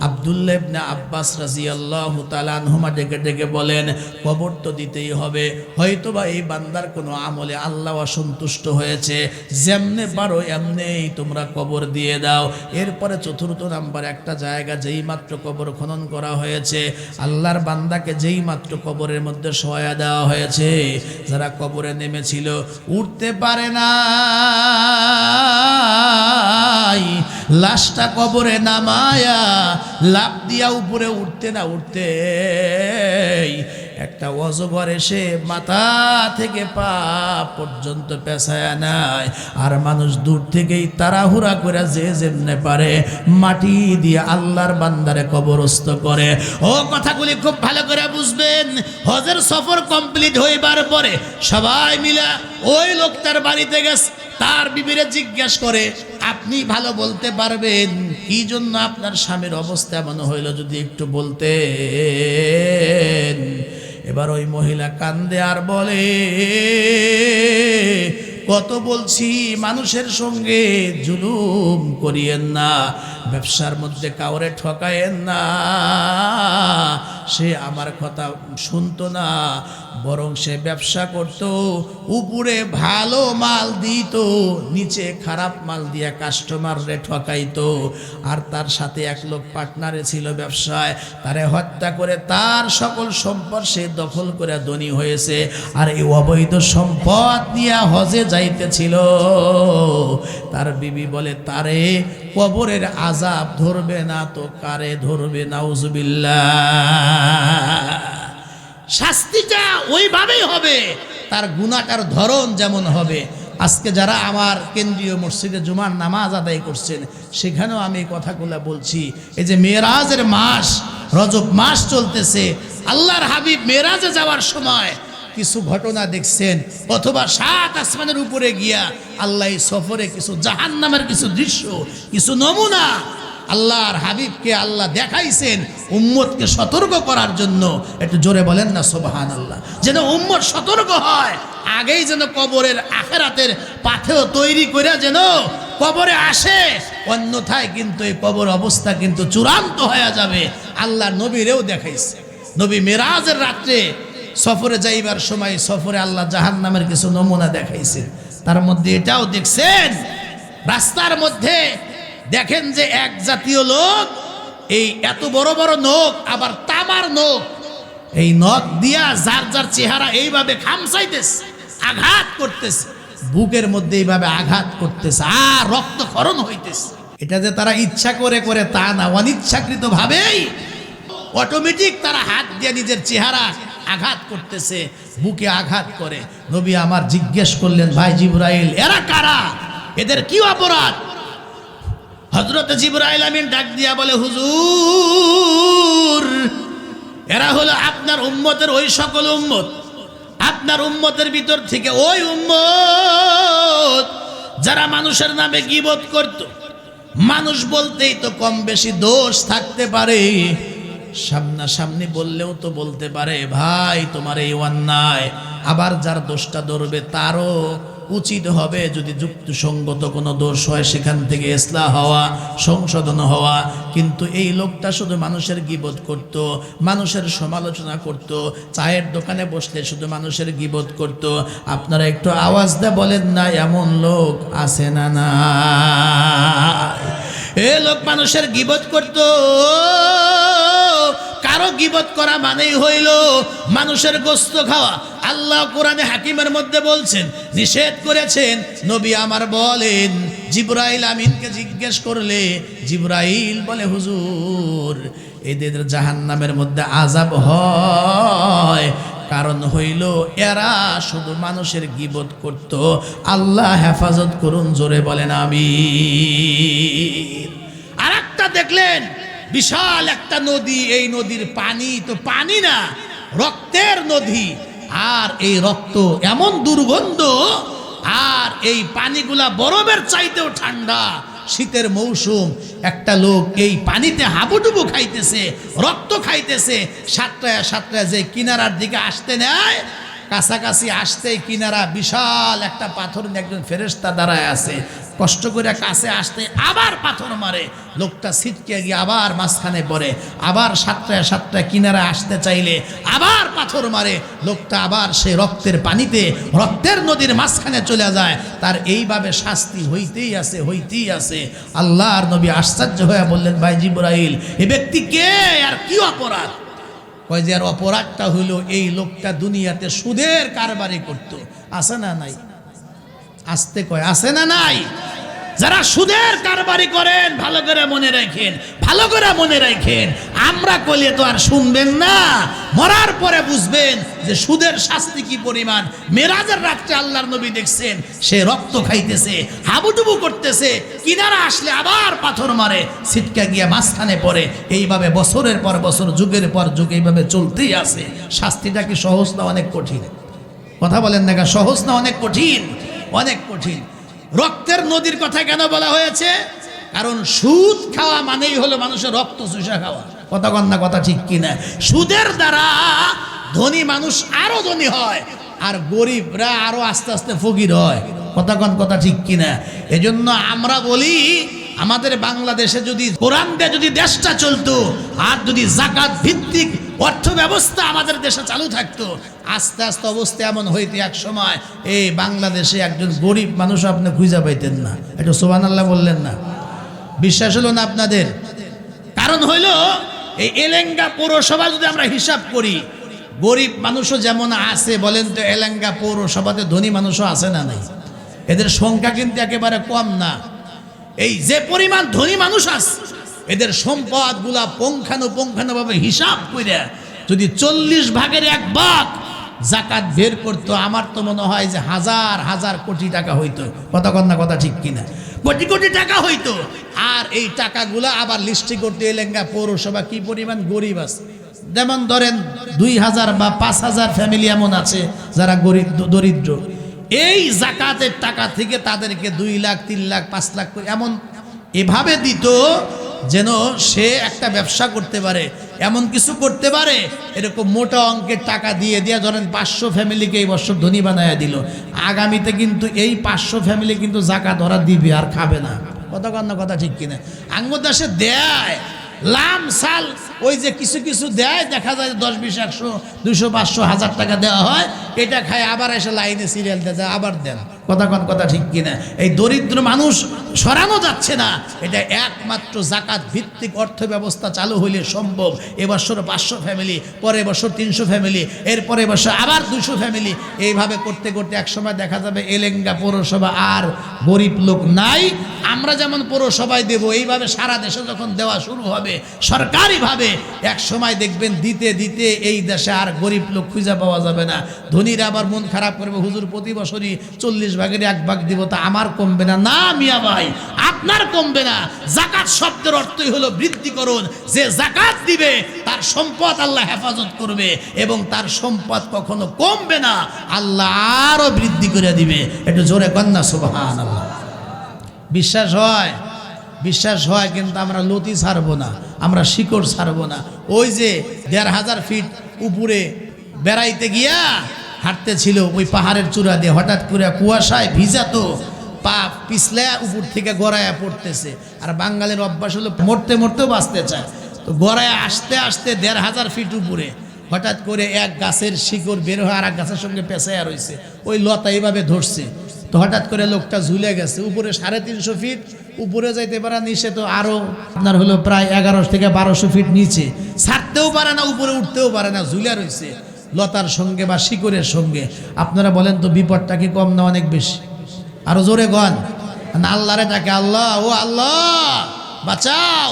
আব্দুল্লাহ ইবনে আব্বাস রাদিয়াল্লাহু তাআলা আনহুমা ডেকে ডেকে বলেন, কবর তো দিতেই হবে। হয়তোবা এই বান্দার কোনো আমলে আল্লাহ অসন্তুষ্ট হয়েছে, যেমনে পারো এমনেই তোমরা কবর দিয়ে দাও। এরপরে 4 নাম্বার একটা জায়গা যেই মাত্র কবর খনন করা হয়েছে, আল্লাহর বান্দাকে যেই মাত্র কবরের মধ্যে শোয়া দেওয়া হয়েছে, যারা কবরে নেমেছিল উঠতে পারে না, লাশটা কবরে নামায়া লাফ দিয়া উপরে উঠতে না উঠতে একটা অজগর এসে মাথা থেকে পা পর্যন্ত পেছায়া নেয়। আর মানুষ দূর থেকেই তাড়াহুড়া করে যে যেমনে পারে মাটি দিয়ে আল্লাহর বান্দারে কবরস্থ করে। ও কথাগুলি খুব ভালো করে বুঝবেন। হজের সফর কমপ্লিট হইবার পরে সবাই মিলে ওই লোকটার বাড়িতে গেছে, তার বিবিরে জিজ্ঞাসা করে, আপনি ভালো বলতে পারবেন কি জন্য আপনার স্বামীর অবস্থা এমন হইল, যদি একটু বলতেন। এবার ওই মহিলা কান্দে আর বলে, কত বলছি মানুষের সঙ্গে জুলুম করিয়েন না, ব্যবসার মধ্যে কাউরে ঠকায়েন না। সে আমার কথা শুনতো না, বরং সে ব্যবসা করত, উপরে ভালো মাল দিত, নিচে খারাপ মাল দিয়ে কাস্টমাররে ঠকাইতো। আর তার সাথে এক লোক পার্টনারে ছিল ব্যবসায়, তারে হত্যা করে তার সকল সম্পদ সে দখল করে ধনী হয়েছে। আর এই অবৈধ সম্পদ নিয়ে হজে যাইতেছিল। তার বিবি বলে, তারে কবরের আযাব ধরবে না তো কারে ধরবে? নাউজুবিল্লাহ। শাস্তিটা ওইভাবেই হবে, তার গুনাহটার ধরন যেমন হবে। আজকে যারা আমার কেন্দ্রীয় মসজিদে জুমার নামাজ আদায় করছেন, সেখানেও আমি এই কথাগুলো বলছি। এই যে মেরাজের মাস, রজব মাস চলতেছে, আল্লাহর হাবিব মেরাজে যাওয়ার সময় কিছু ঘটনা দেখছেন, অথবা 7 আসমানের উপরে গিয়া আল্লাহ সফরে কিছু জাহান্নামের কিছু দৃশ্য, কিছু নমুনা আল্লাহর হাবিবকে আল্লাহ দেখাইছেন উম্মতকে সতর্ক করার জন্য। একটু জোরে বলেন না সুবহানাল্লাহ। যেন উম্মত সতর্ক হয়, আগেই যেন কবরের আখিরাতের পাথেও তৈরি করে যেন কবরে আসে, অন্যথায় কিন্তু এই কবর অবস্থা কিন্তু চূড়ান্ত হয়ে যাবে। আল্লাহ নবীরেও দেখাইছে। নবী মেরাজের রাত্রে সফরে যাইবার সময় সফরে আল্লাহ জাহান্নামের কিছু নমুনা দেখাইছে। তার মধ্যে এটাও দেখছেন, রাস্তার মধ্যে দেখেন যে এক জাতীয় লোক, এই এত বড় বড় নখ, আবার তামার নখ, এই নখ দিয়া যার যার চেহারা এইভাবে খামসাইতেছে, আঘাত করতেছে, বুকের মধ্যে এইভাবে আঘাত করতেছে, আর রক্তক্ষরণ হইতেছে। এটা যে তারা ইচ্ছা করে করে তা না, অনিচ্ছাকৃত ভাবেই অটোমেটিক তারা হাত দিয়ে নিজের চেহারা আঘাত করতেছে, বুকে আঘাত করে। নবী আমার জিজ্ঞেস করলেন, ভাই জিবরাইল, এরা কারা, এদের কি অপরাধ? হযরত জিবরাইল আমিন ডাক দিয়া বলে, হুজুর, এরা হলো আপনার উম্মতের ওই সকল উম্মত, আপনার উম্মতের ভিতর থেকে ওই উম্মত যারা মানুষের নামে গীবত করত। মানুষ বলতেই তো কম বেশি দোষ থাকতে পারে, সামনাসামনি বললেও তো বলতে পারে ভাই তোমার এই অন্যায়। আবার যার দোষটা ধরবে তারও উচিত হবে যদি যুক্তিসঙ্গত কোনো দোষ হয় সেখান থেকে ইসলাহ হওয়া, সংশোধন হওয়া। কিন্তু এই লোকটা শুধু মানুষের গীবত করত, মানুষের সমালোচনা করত, চায়ের দোকানে বসলে শুধু মানুষের গীবত করত। আপনারা একটু আওয়াজ দিয়ে বলেন না এমন লোক আছে না? না, এ লোক মানুষের গীবত করত। কারো গীবত করা মানেই হইল মানুষের গোশত খাওয়া। আল্লাহ কোরআনে হাকিমের মধ্যে বলছেন, নিষেধ করেছেন। নবী আমার বলেন, জিবরাইল আমিনকে জিজ্ঞেস করলে জিবরাইল বলে, হুজুর, এদের জাহান্নামের মধ্যে আযাব হয়, কারণ হইল এরা শুধু মানুষের গীবত করত। আল্লাহ হেফাজত করুন, জোরে বলেন আমিন। আর একটা দেখলেন বিশাল একটা নদী, এই নদীর পানি তো পানি না, রক্তের নদী। আর এই রক্ত এমন দুর্গন্ধ, আর এই পানিগুলা বরফের চাইতেও ঠান্ডা। শীতের মৌসুম, একটা লোক এই পানিতে হাবুডুবু খাইতেছে, রক্ত খাইতেছে। সাতটায় সাতটায় যে কিনারার দিকে আসতে নেয়, কাছাকাছি আসতেই কিনারা বিশাল একটা পাথর নিয়ে একজন ফেরেশতা দাঁড়ায় আছে। কষ্ট করে কাছে আসতে আবার পাথর মারে, লোকটা ছিটকে গিয়ে আবার মাঝখানে পড়ে। আবার সাতটায় সাতটায় কিনারা আসতে চাইলে আবার পাথর মারে, লোকটা আবার সেই রক্তের পানিতে, রক্তের নদীর মাঝখানে চলে যায়। তার এইভাবে শাস্তি হইতেই আছে, হইতেই আছে। আল্লাহর নবী আশ্চর্য হয়ে বললেন, ভাই জিবরাইল, এ ব্যক্তি কে, আর কি অপরাধ? কয় যে আর অপরাধটা হইল এই লোকটা দুনিয়াতে সুদের কারবারি করত। আছে না নাই? আসতে কয়, আছে না নাই? যারা সুদের কারবারি করেন ভালো করে মনে রাখেন, ভালো করে মনে রাখেন। আমরা কইলে তো আর শুনবেন না, মরার পরে বুঝবেন যে সুদের শাস্তি কি পরিমাণ। মেরাজের রাত্রে আল্লাহর নবী দেখছেন, সে রক্ত খাইতেছে, হাবুডুবু করতেছে, কিনারা আসলে আবার পাথর মারে, ছিটকা গিয়ে মাঝখানে পড়ে। এইভাবে বছরের পর বছর, যুগের পর যুগ এইভাবে চলতেই আছে। শাস্তিটা কি সহজ না অনেক কঠিন? কথা বলেন না, সহজ না অনেক কঠিন? অনেক কঠিন। রক্তের নদীর কথা কেন বলা হয়েছে? কারণ সুদ খাওয়া মানেই হলো মানুষের রক্ত চুষা খাওয়া। কথা কন না, কথা ঠিক কিনা? সুদের দ্বারা ধনী মানুষ আরো ধনী হয়, আর গরিবরা আরো আস্তে আস্তে ফকির হয়। কথা কন, কথা ঠিক কিনা? এজন্য আমরা বলি, আমাদের বাংলাদেশে যদি কোরআন দিয়ে যদি দেশটা চলতো, আর যদি জাকাত ভিত্তিক অর্থ ব্যবস্থা আমাদের দেশে চালু থাকতো, আস্তে আস্তে অবস্থা এমন হইতে এক সময় এই বাংলাদেশে একজন গরিব মানুষ আপনি খুঁজে পাইতেন না। একটু সুবহানাল্লাহ বললেন না? বিশ্বাস হলো না আপনাদের? কারণ হইল এই এলেঙ্গা পৌরসভা যদি আমরা হিসাব করি, গরিব মানুষও যেমন আছে, বলেন তো এলেঙ্গা পৌরসভাতে ধনী মানুষও আছে না নাই? এদের সংখ্যা কিন্তু একেবারে কম না। এই যে পরিমাণ ধনী মানুষ আছে, এদের সম্পদ গুলা পুঙ্খানুপুঙ্খানুভাবে হিসাব করে যদি 40 ভাগের 1 ভাগ জাকাত বের করতো, আমার তো মনে হয় যে হাজার হাজার কোটি টাকা হইতো। কথা কন না, কথা ঠিক কিনা? কোটি কোটি টাকা হইতো। আর এই টাকাগুলা আবার লিস্টি করতে এলেঙ্গা পৌরসভা কি পরিমাণ গরিব আছে। যেমন ধরেন 2000 বা 5000 ফ্যামিলি এমন আছে যারা গরিব, দরিদ্র। এই জাকাতের টাকা থেকে তাদেরকে 2 লাখ 3 লাখ 5 লাখ করে এমন এভাবে দিত যেন সে একটা ব্যবসা করতে পারে, এমন কিছু করতে পারে। এরকম মোটা অঙ্কের টাকা দিয়ে দিয়ে ধরেন 500 ফ্যামিলিকে এই বছর ধনী বানায় দিল। আগামীতে কিন্তু এই 500 ফ্যামিলি কিন্তু জাকাত ওরা দিবে আর খাবে না। কথা কন না, কথা ঠিক কিনা? আঙ্গুর দেশে দেয় লাম সাল, ওই যে কিছু কিছু দেয়, দেখা যায় 10 20 100 200 500 1000 টাকা দেওয়া হয়। এটা খায় আবার এসে লাইনে সিরিয়াল দেয়, আবার দেন। কথা কন, কথা ঠিক কিনা? এই দরিদ্র মানুষ সরানো যাচ্ছে না। এটা একমাত্র জাকাত ভিত্তিক অর্থ ব্যবস্থা চালু হইলে সম্ভব। এবছর 500 ফ্যামিলি, পরের বছর 300 ফ্যামিলি, এরপরে বছর আবার 200 ফ্যামিলি। এইভাবে করতে করতে একসময় দেখা যাবে এলেঙ্গা পৌরসভা আর গরিব লোক নাই। আমরা যেমন পৌরসভায় দেব, এইভাবে সারা দেশে যখন দেওয়া শুরু হবে সরকারিভাবে, এক সময় দেখবেন দিতে দিতে এই দেশে আর গরিব লোক খুঁজে পাওয়া যাবে না। ধনীরা আবার মন খারাপ করবে, হুজুর প্রতি বছরই 40 ভাগের 1 ভাগ দিব, তা আমার কমবে না। না মিয়া ভাই, আপনার কমবে না। জাকাত শব্দের অর্থই হলো বৃদ্ধিকরণ। যে জাকাত দিবে তার সম্পদ আল্লাহ হেফাজত করবে এবং তার সম্পদ কখনো কমবে না, আল্লাহ আরো বৃদ্ধি করে দিবে। একটু জোরে কন্যা সুবহানাল্লাহ। বিশ্বাস হয়? বিশ্বাস হয়, কিন্তু আমরা লতি ছাড়বো না, আমরা শিকড় ছাড়বো না। ওই যে 1500 ফিট উপরে বেড়াইতে গিয়া হাঁটতে ছিল ওই পাহাড়ের চূড়া দিয়ে, হঠাৎ করে কুয়াশায় ভিজাতো পা পিছলে উপর থেকে গড়াইয়া পড়তেছে। আর বাঙালির অভ্যাস হলো মরতে মরতেও বাঁচতে চায়, তো গড়াইয়া আসতে আসতে 1500 ফিট উপরে হঠাৎ করে এক গাছের শিকড় বের হয়ে আর এক গাছের সঙ্গে পেঁচাইয়া রয়েছে, ওই লতা এইভাবে ধরছে। তো হঠাৎ করে লোকটা ঝুলে গেছে উপরে 350 ফিট উপরে যাইতে পারে, নিচে তো আরো আপনার হলো প্রায় 1100 থেকে 1200 ফিট নিচে, ছাড়তেও পারে না, উপরে উঠতেও পারে না, ঝুলে রয়েছে লতার সঙ্গে বা শিকড়ের সঙ্গে। আপনারা বলেন তো বিপদটা কি কম না অনেক বেশি? আরো জোরে গন। আল্লাহরে ডাকে, আল্লাহ ও আল্লাহ বাঁচাও।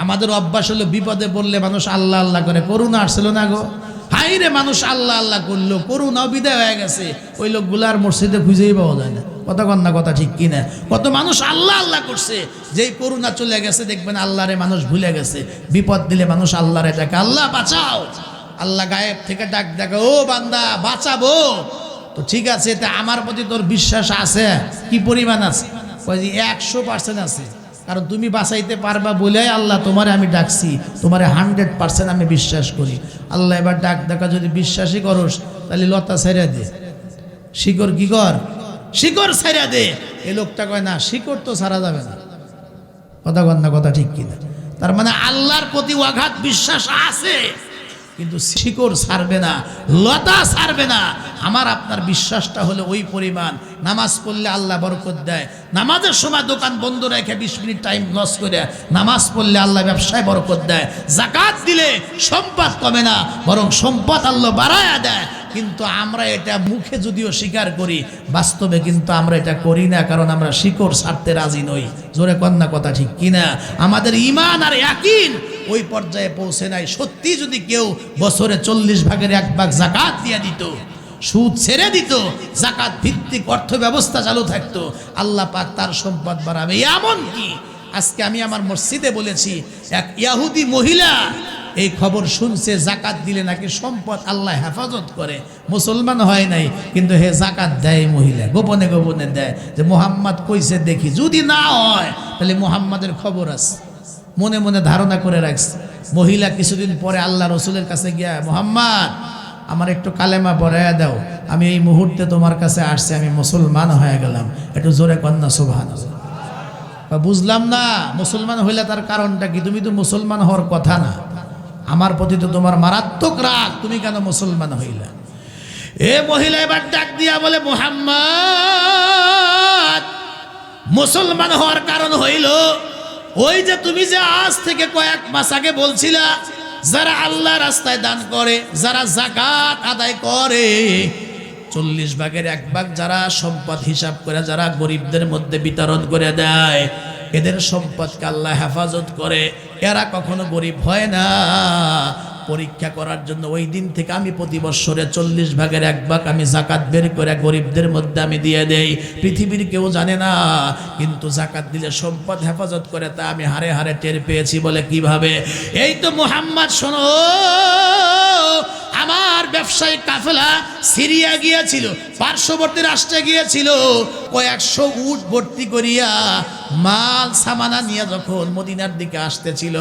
আমাদের অভ্যাস হলো বিপদে পড়লে মানুষ আল্লাহ আল্লাহ করে। করুণা আসছিল না গো, হাইরে মানুষ আল্লাহ আল্লাহ করলো, করুণাও বিদায় হয়ে গেছে। ওই লোকগুলার মসজিদে খুঁজেই পাওয়া যায় না। কথা কন না, কথা ঠিক কিনা? কত মানুষ আল্লাহ আল্লাহ করছে, যেই করুণা চলে গেছে দেখবেন আল্লাহরে মানুষ ভুলে গেছে। বিপদ দিলে মানুষ আল্লাহরে ডাকে, আল্লাহ বাঁচাও। আল্লাহ গায়েব থেকে ডাক দেখে, ও বান্দা বাঁচাবো। তো ঠিক আছে, তা আমার প্রতি তোর বিশ্বাস আছে? কি পরিমাণ আছে? 100% আছে, কারণ তুমি বাঁচাইতে পারবা বলে আল্লাহ তোমারে আমি ডাকছি, তোমারে 100% আমি বিশ্বাস করি। আল্লাহ এবার ডাক দেখা, যদি বিশ্বাসই করস তাহলে লতা ছেড়ে দে, শিকড় কি কর, শিকড় ছেড়ে দে। এই লোকটা কয় না, শিকড় তো ছাড়া যাবে না। কথা কন না, কথা ঠিক কিনা? তার মানে আল্লাহর প্রতি অগাধ বিশ্বাস আছে, কিন্তু শিকড় ছাড়বে না, লতা ছাড়বে না। আমার আপনার বিশ্বাসটা হলো ওই পরিমাণ। নামাজ পড়লে আল্লাহ বরকত দেয়। নামাজের সময় দোকান বন্ধ রেখে 20 মিনিট টাইম লস করে নামাজ পড়লে আল্লাহ ব্যবসায় বরকত দেয়। জাকাত দিলে সম্পদ কমে না, বরং সম্পদ আল্লাহ বাড়ায়া দেয়। কিন্তু আমরা এটা মুখে যদিও স্বীকার করি, বাস্তবে কিন্তু আমরা এটা করি না, কারণ আমরা শিকড় ছাড়তে রাজি নই। জোরে কন্যা, কথা ঠিক কিনা? আমাদের ঈমান আর ইয়াকিন ওই পর্যায়ে পৌঁছে নাই। সত্যি যদি কেউ বছরে 40 ভাগের 1 ভাগ জাকাত দিয়ে দিত, সুদ ছেড়ে দিত, জাকাত ভিত্তিক অর্থ ব্যবস্থা চালু থাকতো, আল্লাহ পাক তার সম্পদ বাড়াবে। এমন কি আজকে আমি আমার মসজিদে বলেছি, এক ইহুদি মহিলা এই খবর শুনছে, জাকাত দিলে নাকি সম্পদ আল্লাহ হেফাজত করে। মুসলমান হয় নাই, কিন্তু হে জাকাত দেয় মহিলা, গোপনে গোপনে দেয়। যে মুহাম্মদ কইছে দেখি, যদি না হয় তাহলে মুহাম্মাদের খবর আছে, মনে মনে ধারণা করে রাখছে। মহিলা কিছুদিন পরে আল্লাহ রসুলের কাছে গিয়া, মুহাম্মদ আমার একটু কালেমা পড়াইয়া দাও, আমি এই মুহূর্তে তোমার কাছে আসছি, আমি মুসলমান হয়ে গেলাম। একটু জোরে কন্যা সুবহানাল্লাহ। বুঝলাম না, মুসলমান হইলে তার কারণটা কি? তুমি তো মুসলমান হওয়ার কথা না, আমার প্রতি তো তোমার মারাত্মক রাগ, তুমি কেন মুসলমান হইলা? এ মহিলা এবার ডাক দিয়া বলে, মুহাম্মদ মুসলমান হওয়ার কারণ হইল ওই যে তুমি যে আজ থেকে কয়েক মাস আগে বলছিলা, যারা আল্লাহ রাস্তায় দান করে, যারা যাকাত আদায় করে, 40 ভাগের 1 ভাগ যারা সম্পদ হিসাব করে যারা গরিবদের মধ্যে বিতরণ করে দেয়, এদের সম্পদকে আল্লাহ হেফাজত করে, এরা কখনো গরিব হয় না। পরীক্ষা করার জন্য ওই দিন থেকে আমি প্রতি বছরে 40 ভাগের 1 ভাগ আমি জাকাত বের করে গরিবদের মধ্যে আমি দিয়ে দেই। পৃথিবীর কেউ জানে না, কিন্তু জাকাত দিলে সম্পদ হেফাজত করে, তা আমি হারে হারে টের পেয়েছি। বলে কিভাবে? এই তো মুহাম্মদ শোনো, আমার ব্যবসায়িক কাফেলা সিরিয়া গিয়েছিল, পার্শ্ববর্তী রাষ্ট্রে গিয়েছিল, কয়েকশো উট ভর্তি করিয়া মাল সামানা নিয়ে যখন মদিনার দিকে আসতেছিল,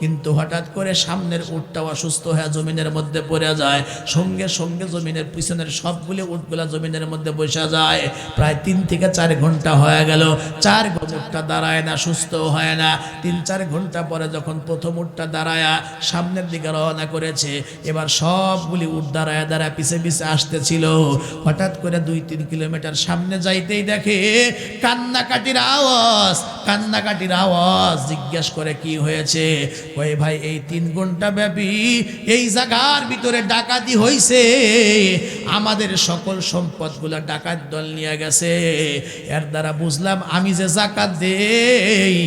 কিন্তু হঠাৎ করে সামনের উটটা অসুস্থ হয়ে জমিনের মধ্যে পড়ে যায়। সঙ্গে সঙ্গে জমিনের পিছনের সবগুলো উটগুলা জমিনের মধ্যে বসে যায়। প্রায় 3 থেকে 4 ঘন্টা হয়ে গেল, 4 উটটা দাঁড়ায় না, সুস্থ হয় না। 3-4 ঘন্টা পরে যখন প্রথম উটটা দাঁড়ায় সামনের দিকে রওনা করেছে, এবার সবগুলি উট দাঁড়ায় দাঁড়ায় পিছে পিছে আসতেছিল। হঠাৎ করে 2-3 কিলোমিটার সামনে যাইতেই দেখে কান্নাকাটির আওয়াজ, কান্নাকাটির আওয়াজ। জিজ্ঞাসা করে কি হয়েছে? কই ভাই এই 3 ঘন্টা ব্যাপী এই জায়গার ভিতরে ডাকাতি হইছে, আমাদের সকল সম্পদগুলা ডাকাত দল নিয়ে গেছে। এর দ্বারা বুঝলাম আমি যে যাকাত দেই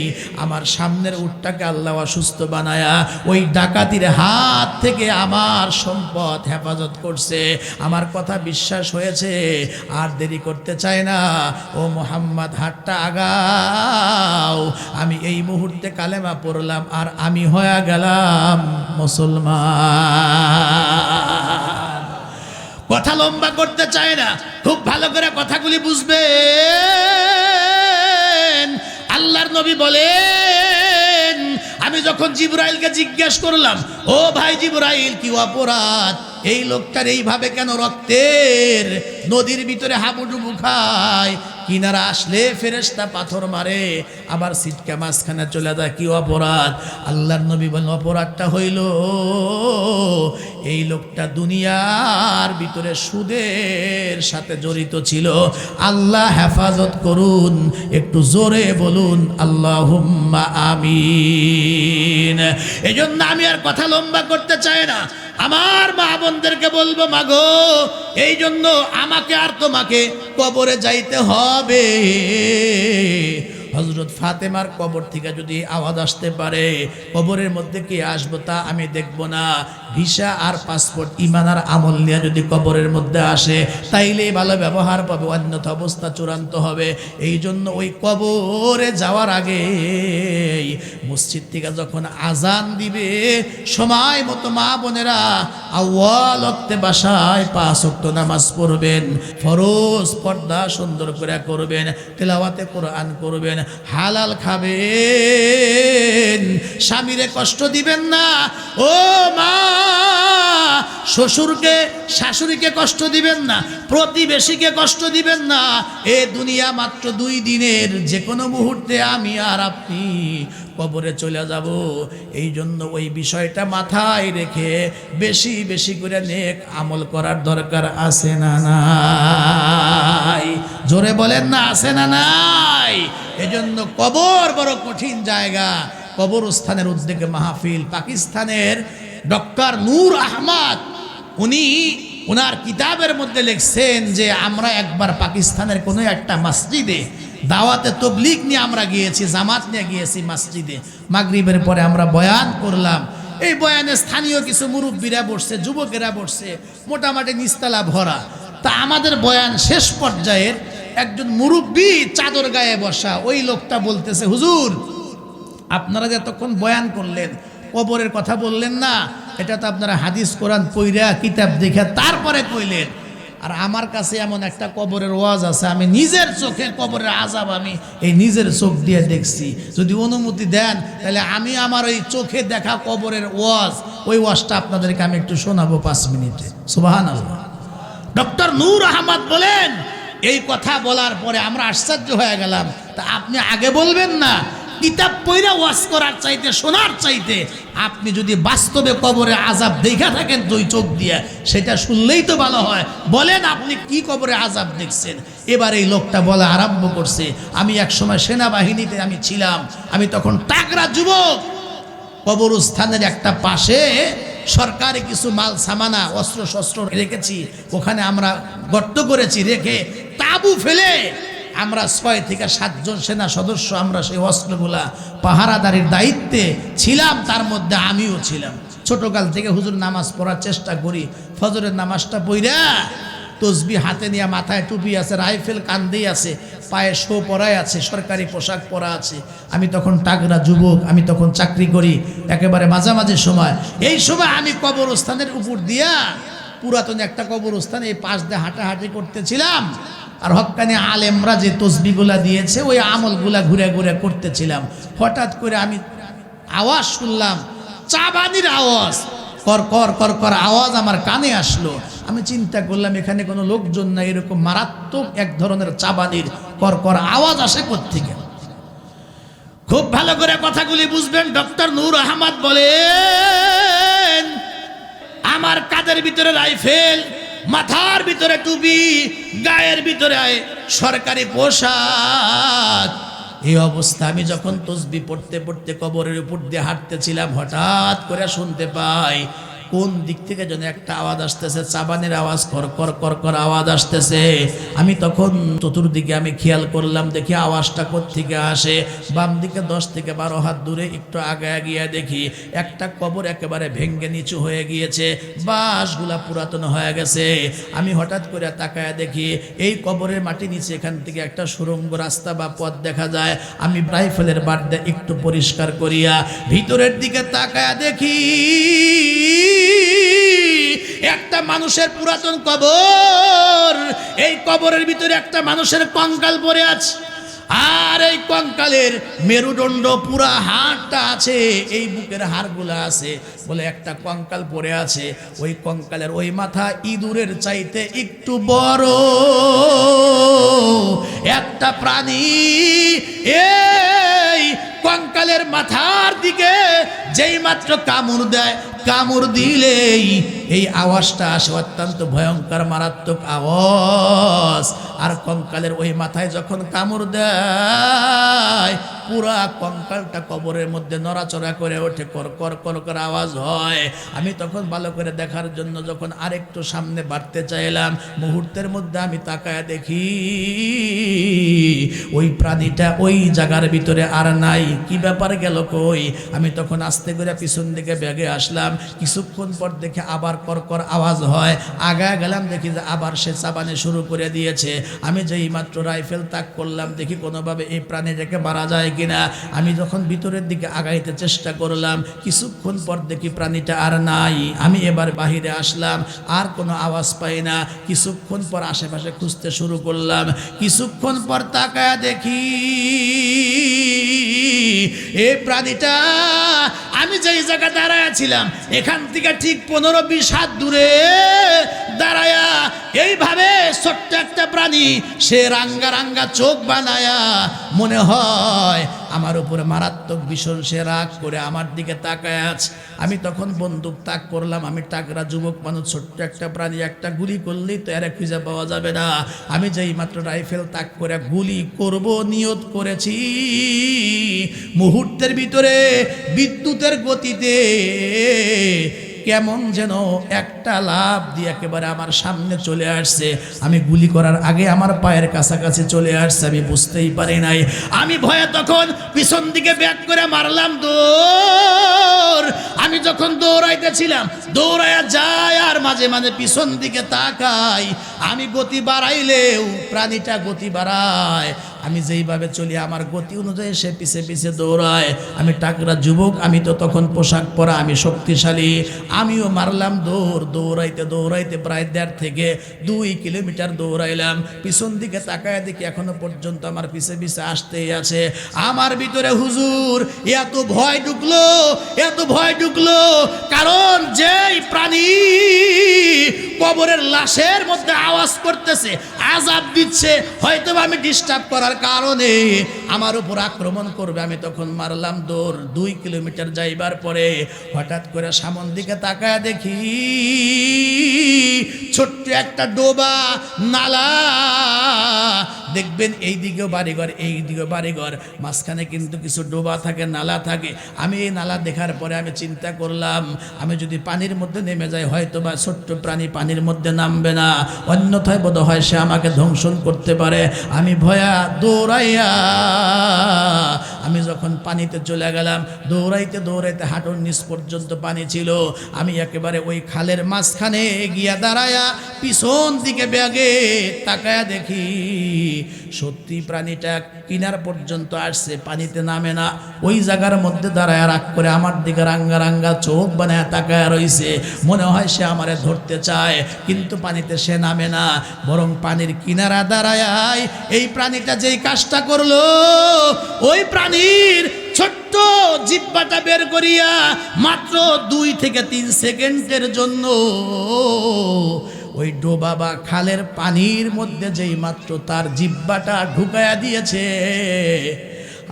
আমার সামনের উটটাকে আল্লাহ অসুস্থ বানায়া ওই ডাকাতির হাত থেকে আমার সম্পদ হেফাজত করছে। আমার কথা বিশ্বাস হয়েছে, আর দেরি করতে চাই না। ও মোহাম্মদ, হাতটা আগাও। আমি এই মুহূর্তে কালেমা পড়লাম আর আমি হয়ে গেলাম মুসলমান। কথা লম্বা করতে চাই না, খুব ভালো করে কথাগুলি বুঝবেন। আল্লাহর নবী বলেন, আমি যখন জিবরাইলকে জিজ্ঞেস করলাম, ও ভাই জিবরাইল, কি অপরাধ এই লোকটার এইভাবে কেন রক্তের নদীর ভিতরে হাবুডুবু খায়, কিনারা আসলে ফেরেশতা পাথর মারে, আবার সিটকা মাঝখানে চলে যায়, কি অপরাধ? আল্লাহর নবী বলেন, অপরাধটা হইল এই লোকটা দুনিয়ার ভিতরে সুদের সাথে জড়িত ছিল। আল্লাহ হেফাজত করুন, একটু জোরে বলুন আল্লাহুম্মা আমিন। এই জন্য আমি আর কথা লম্বা করতে চাই না। আমার মা বোনদেরকে বলবো, মাগো, এই জন্য আমাকে আর তোমাকে কবরে যাইতে হবে। হযরত ফাতেমার কবর থেকে যদি আওয়াজ আসতে পারে, কবরের মধ্যে কে আসবো তা আমি দেখব না। ভিসা আর পাসপোর্ট, ঈমান আর আমল নিয়ে যদি কবরের মধ্যে আসে তাইলে ভালো ব্যবহার পাবে, অন্যথা অবস্থা চূড়ান্ত হবে। এই জন্য ওই কবরে যাওয়ার আগে মসজিদ থেকে যখন আজান দিবে সময় মতো মা বোনেরা আউয়াল ওয়াক্তে বাসায় 5 ওয়াক্ত নামাজ পড়বেন, ফরজ পর্দা সুন্দর করে করবেন, তেলাওয়াতে কোরআন করবেন, হালাল খাবেন, স্বামীরে কষ্ট দিবেন না। ও মা, শ্বশুরকে শাশুড়িকে কষ্ট দিবেন না, প্রতিবেশীকে কষ্ট দিবেন না। এ দুনিয়া মাত্র 2 দিনের, যে কোনো মুহূর্তে আমি আর আপনি কবরে চলে যাব। এই জন্য ওই বিষয়টা মাথায় রেখে বেশি বেশি করে নেক আমল করার দরকার আছে না নাই? জোরে বলেন না, আছে না নাই? এজন্য কবর বড় কঠিন জায়গা। কবরস্থানের উদ্যোগে মাহফিল। পাকিস্তানের ডক্টর নূর আহমদ, উনি ওনার কিতাবের মধ্যে লিখছেন যে আমরা একবার পাকিস্তানের কোনো একটা মসজিদে দাওয়াতে তবলিগ নিয়ে আমরা গিয়েছি, জামাত নিয়ে গিয়েছি মসজিদে। মাগরিবের পরে আমরা বয়ান করলাম। এই বয়ানে স্থানীয় কিছু মুরব্বীরা বসছে, যুবকেরা বসছে, মোটামুটি নিস্তালা ভরা। তা আমাদের বয়ান শেষ পর্যায়ের একজন মুরব্বী চাদর গায়ে বসা, ওই লোকটা বলতেছে, হুজুর, আপনারা যে এতক্ষণ বয়ান করলেন, কবরের কথা বললেন না, এটা তো আপনারা হাদিস কোরআন পইরা কিতাব দেখে তারপরে কইলেন। আর আমার কাছে এমন একটা কবরের ওয়াজ আছে, আমি নিজের চোখে কবরের আযাব আমি এই নিজের চোখ দিয়ে দেখছি। যদি অনুমতি দেন তাহলে আমি আমার ওই চোখে দেখা কবরের ওয়াজ, ওই ওয়াজটা আপনাদেরকে আমি একটু শোনাবো 5 মিনিটে। সুবহানাল্লাহ। ডক্টর নূর আহমদ বলেন, এই কথা বলার পরে আমরা আশ্চর্য হয়ে গেলাম। তা আপনি আগে বলবেন না? কিতাব পড়া ওয়াজ করার চাইতে, শোনার চাইতে আপনি যদি বাস্তবে কবরে আযাব দেখা থাকেন 2 চোখ দিয়ে, সেটা শুনলেই তো ভালো হয়। বলেন আপনি কি কবরে আযাব দেখছেন? এবার এই লোকটা বলা আরম্ভ করছে, আমি এক সময় সেনাবাহিনীতে আমি ছিলাম, আমি তখন তাগড়া যুবক। কবরস্থানের একটা পাশে সরকারি কিছু মাল সামানা, অস্ত্র শস্ত্র রেখেছি, ওখানে আমরা গর্ত করেছি, রেখে তাবু ফেলে আমরা 6 থেকে 7 জন সেনা সদস্য আমরা সেই অস্ত্রগুলা পাহারাদারির দায়িত্বে ছিলাম, তার মধ্যে আমিও ছিলাম। ছোটকাল থেকে হুজুর নামাজ পড়ার চেষ্টা করি। ফজরের নামাজটা পড়া তসবি হাতে নিয়ে, মাথায় টুপি আছে, রাইফেল কান্দেই আছে, পায়ে শো পরাই আছে, সরকারি পোশাক পরা আছে। আমি তখন টাগরা যুবক, আমি তখন চাকরি করি একেবারে মাঝামাঝি সময়। এই সময় আমি কবরস্থানের উপর দিয়া, পুরাতন একটা কবরস্থান, এই পাশ দিয়ে হাঁটাহাঁটি করতেছিলাম। আর হক্কানি আলেমরা যে তসবিগুলা দিয়েছে ওই আমলগুলা ঘুরে ঘুরে করতেছিলাম। হঠাৎ করে আমি আওয়াজ শুনলাম, চাবানির আওয়াজ, কর কর কর কর আওয়াজ আমার কানে আসলো। আমি চিন্তা করলাম এখানে কোনো লোকজন না, এরকম মারাত্মক এক ধরনের চাবানির কর কর আওয়াজ আসে কোত্থেকে। খুব ভালো করে কথাগুলি বুঝবেন। ডক্টর নূর আহমদ বলেন, আমার কাঁধের ভিতরে রাইফেল, মাথার ভিতরে টুপি, গায়ের ভিতরে সরকারি পোশাক। এই অবস্থা আমি যখন তসবি পড়তে পড়তে কবরের উপর দিয়ে হাঁটতেছিলাম, হঠাৎ করে শুনতে পাই কোন দিক থেকে যেন একটা আওয়াজ আসতেছে, চাবানের আওয়াজ, কর কর কর কর আওয়াজ আসতেছে। আমি তখন চতুর্দিকে আমি খেয়াল করলাম, দেখি আওয়াজটা কোত্থেকে আসে। বাম দিকে 10 থেকে 12 হাত দূরে একটু আগে গিয়ে দেখি একটা কবর একেবারে ভেঙ্গে নিচু হয়ে গিয়েছে, বাঁশগুলা পুরাতন হয়ে গেছে। আমি হঠাৎ করে তাকায় দেখি এই কবরের মাটি নিচে এখান থেকে একটা সুড়ঙ্গ রাস্তা বা পথ দেখা যায়। আমি রাইফেলের বাট দিয়ে একটু পরিষ্কার করিয়া ভিতরের দিকে তাকায় দেখি একটা মানুষের পুরাতন কবর। এই কবরের ভিতরে একটা মানুষের কঙ্কাল পড়ে আছে, আর এই কঙ্কালের মেরুদণ্ড পুরা হাড়টা আছে, এই বুকের হাড়গুলা আছে বলে একটা কঙ্কাল পড়ে আছে। ওই কঙ্কালের ওই মাথা ইঁদুরের চাইতে একটু বড় একটা প্রাণী। এই কঙ্কালের মাথার দিকে যেই মাত্র কামড় দেয়, কামড় দিলেই এই আওয়াজটা আসে, অত্যন্ত ভয়ঙ্কর মারাত্মক আওয়াজ। আর কঙ্কালের ওই মাথায় যখন কামড় দেয়, পুরা কঙ্কালটা কবরের মধ্যে নড়াচড়া করে ওঠে, কর কর কর কর আওয়াজ হয়। আমি তখন ভালো করে দেখার জন্য যখন আরেকটু সামনে বাড়তে চাইলাম, মুহূর্তের মধ্যে আমি তাকায় দেখি ওই প্রাণীটা ওই জায়গার ভিতরে আর নাই। কি ব্যাপার, গেল কই? আমি তখন আস্তে করে পিছন দিকে ব্যাগে আসলাম। কিছুক্ষণ পর দেখে আবার কর কর আওয়াজ হয়। আগায় গেলাম, দেখি যে আবার সে চাবানে শুরু করে দিয়েছে। আমি যেই মাত্র রাইফেল তাক করলাম, দেখি কোনোভাবে এই প্রাণীটাকে মারা যায় কিনা। আমি যখন ভিতরের দিকে আগাইতে চেষ্টা করলাম, কিছুক্ষণ পর দেখি প্রাণীটা আর নাই। আমি এবার বাহিরে আসলাম, আর কোনো আওয়াজ পাই না। কিছুক্ষণ পর আশেপাশে খুঁজতে শুরু করলাম। কিছুক্ষণ পর তাকায় দেখি এই প্রাণীটা আমি যেই জায়গায় দাঁড়ায়াছিলাম এখান থেকে ঠিক 15-20 হাত দূরে দাঁড়ায়া এইভাবে ছোট্ট একটা প্রাণী, সে রাঙ্গা রাঙ্গা চোখ বানায়া মনে হয় আমার উপরে মারাত্মক ভীষণ সে রাগ করে আমার দিকে তাকায় আছে। আমি তখন বন্দুক তাক করলাম। আমি টাকরা যুবক মানুষ, ছোট্ট একটা প্রাণী, একটা গুলি করলেই তো এরা খুঁজে পাওয়া যাবে না। আমি যেই মাত্র রাইফেল তাক করে গুলি করব নিয়ত করেছি, মুহূর্তের ভিতরে বিদ্যুতের গতিতে কেমন যেন একটা লাফ দিয়ে একেবারে আমার সামনে চলে আসছে। আমি গুলি করার আগে আমার পায়ের কাছাকাছি চলে আসছে, আমি বুঝতেই পারি নাই। আমি ভয়ে তখন পিছন দিকে ব্যাক করে মারলাম দৌড়। আমি যখন দৌড়াইতেছিলাম, দৌড়াইয়া যায় আর মাঝে মাঝে পিছন দিকে তাকাই। আমি গতি বাড়াইলেও প্রাণীটা গতি বাড়ায়। আমি যেইভাবে চলি আমার গতি অনুযায়ী সে পিছে পিছে দৌড়ায়। আমি টাকরা যুবক, আমি তো তখন পোশাক পরা, আমি শক্তিশালী। আমিও মারলাম দৌড়। দৌড়াইতে দৌড়াইতে প্রায় 1.5 থেকে 2 কিলোমিটার দৌড়াইলাম। পিছন দিকে তাকায় দেখি এখনো পর্যন্ত আমার পিছে পিছে আসতেই আছে। আমার ভিতরে হুজুর এত ভয় ঢুকলো, এত ভয় ঢুকলো, কারণ যেই প্রাণী কবরের লাশের মধ্যে আওয়াজ করতেছে, আযাব দিচ্ছে, হয়তো আমি ডিস্টার্ব করার কারণে আমার উপর আক্রমণ করবে। আমি তখন মারলাম দৌড়। 2 কিলোমিটার যাইবার পরে হঠাৎ করে সামন দিকে তাকায় দেখি ছোট্ট একটা ডোবা নালা। দেখবেন এই দিকেও বাড়িঘর, এই দিকেও বাড়িঘর, মাঝখানে কিন্তু কিছু ডোবা থাকে, নালা থাকে। আমি এই নালা দেখার পরে আমি চিন্তা করলাম, আমি যদি পানির মধ্যে নেমে যাই হয়তো বা ছোট্ট প্রাণী পানির মধ্যে নামবে না, অন্যথায় বোধ হয় সে আমাকে ধ্বংসন করতে পারে। আমি ভয়া দৌড়াইয়া আমি যখন পানিতে চলে গেলাম, দৌড়াইতে দৌড়াইতে হাঁটুর নিচ পর্যন্ত পানি ছিল। আমি একেবারে ওই খালের মাঝখানে গিয়া দাঁড়ায়া পিছন দিকে ব্যাগে তাকায়া দেখি সত্যি প্রাণীটা কিনার পর্যন্ত আসছে, পানিতে নামে না। ওই জায়গার মধ্যে দাঁড়ায় রাগ করে আমার দিকে রাঙ্গা রাঙ্গা চোখ বানায় তাকায় রইছে। মনে হয় সে আমারে ধরতে চায়, কিন্তু পানিতে সে নামে না, বরং পানির কিনারা দাঁড়ায় এই প্রাণীটা যেই কাজটা করলো, ওই প্রাণীর ছোট্ট জিহ্বাটা বের করিয়া মাত্র 2 থেকে 3 সেকেন্ডের জন্য ওই ডোবা বা খালের পানির মধ্যে যেই মাত্র তার জিহ্বাটা ঢুকায়া দিয়েছে,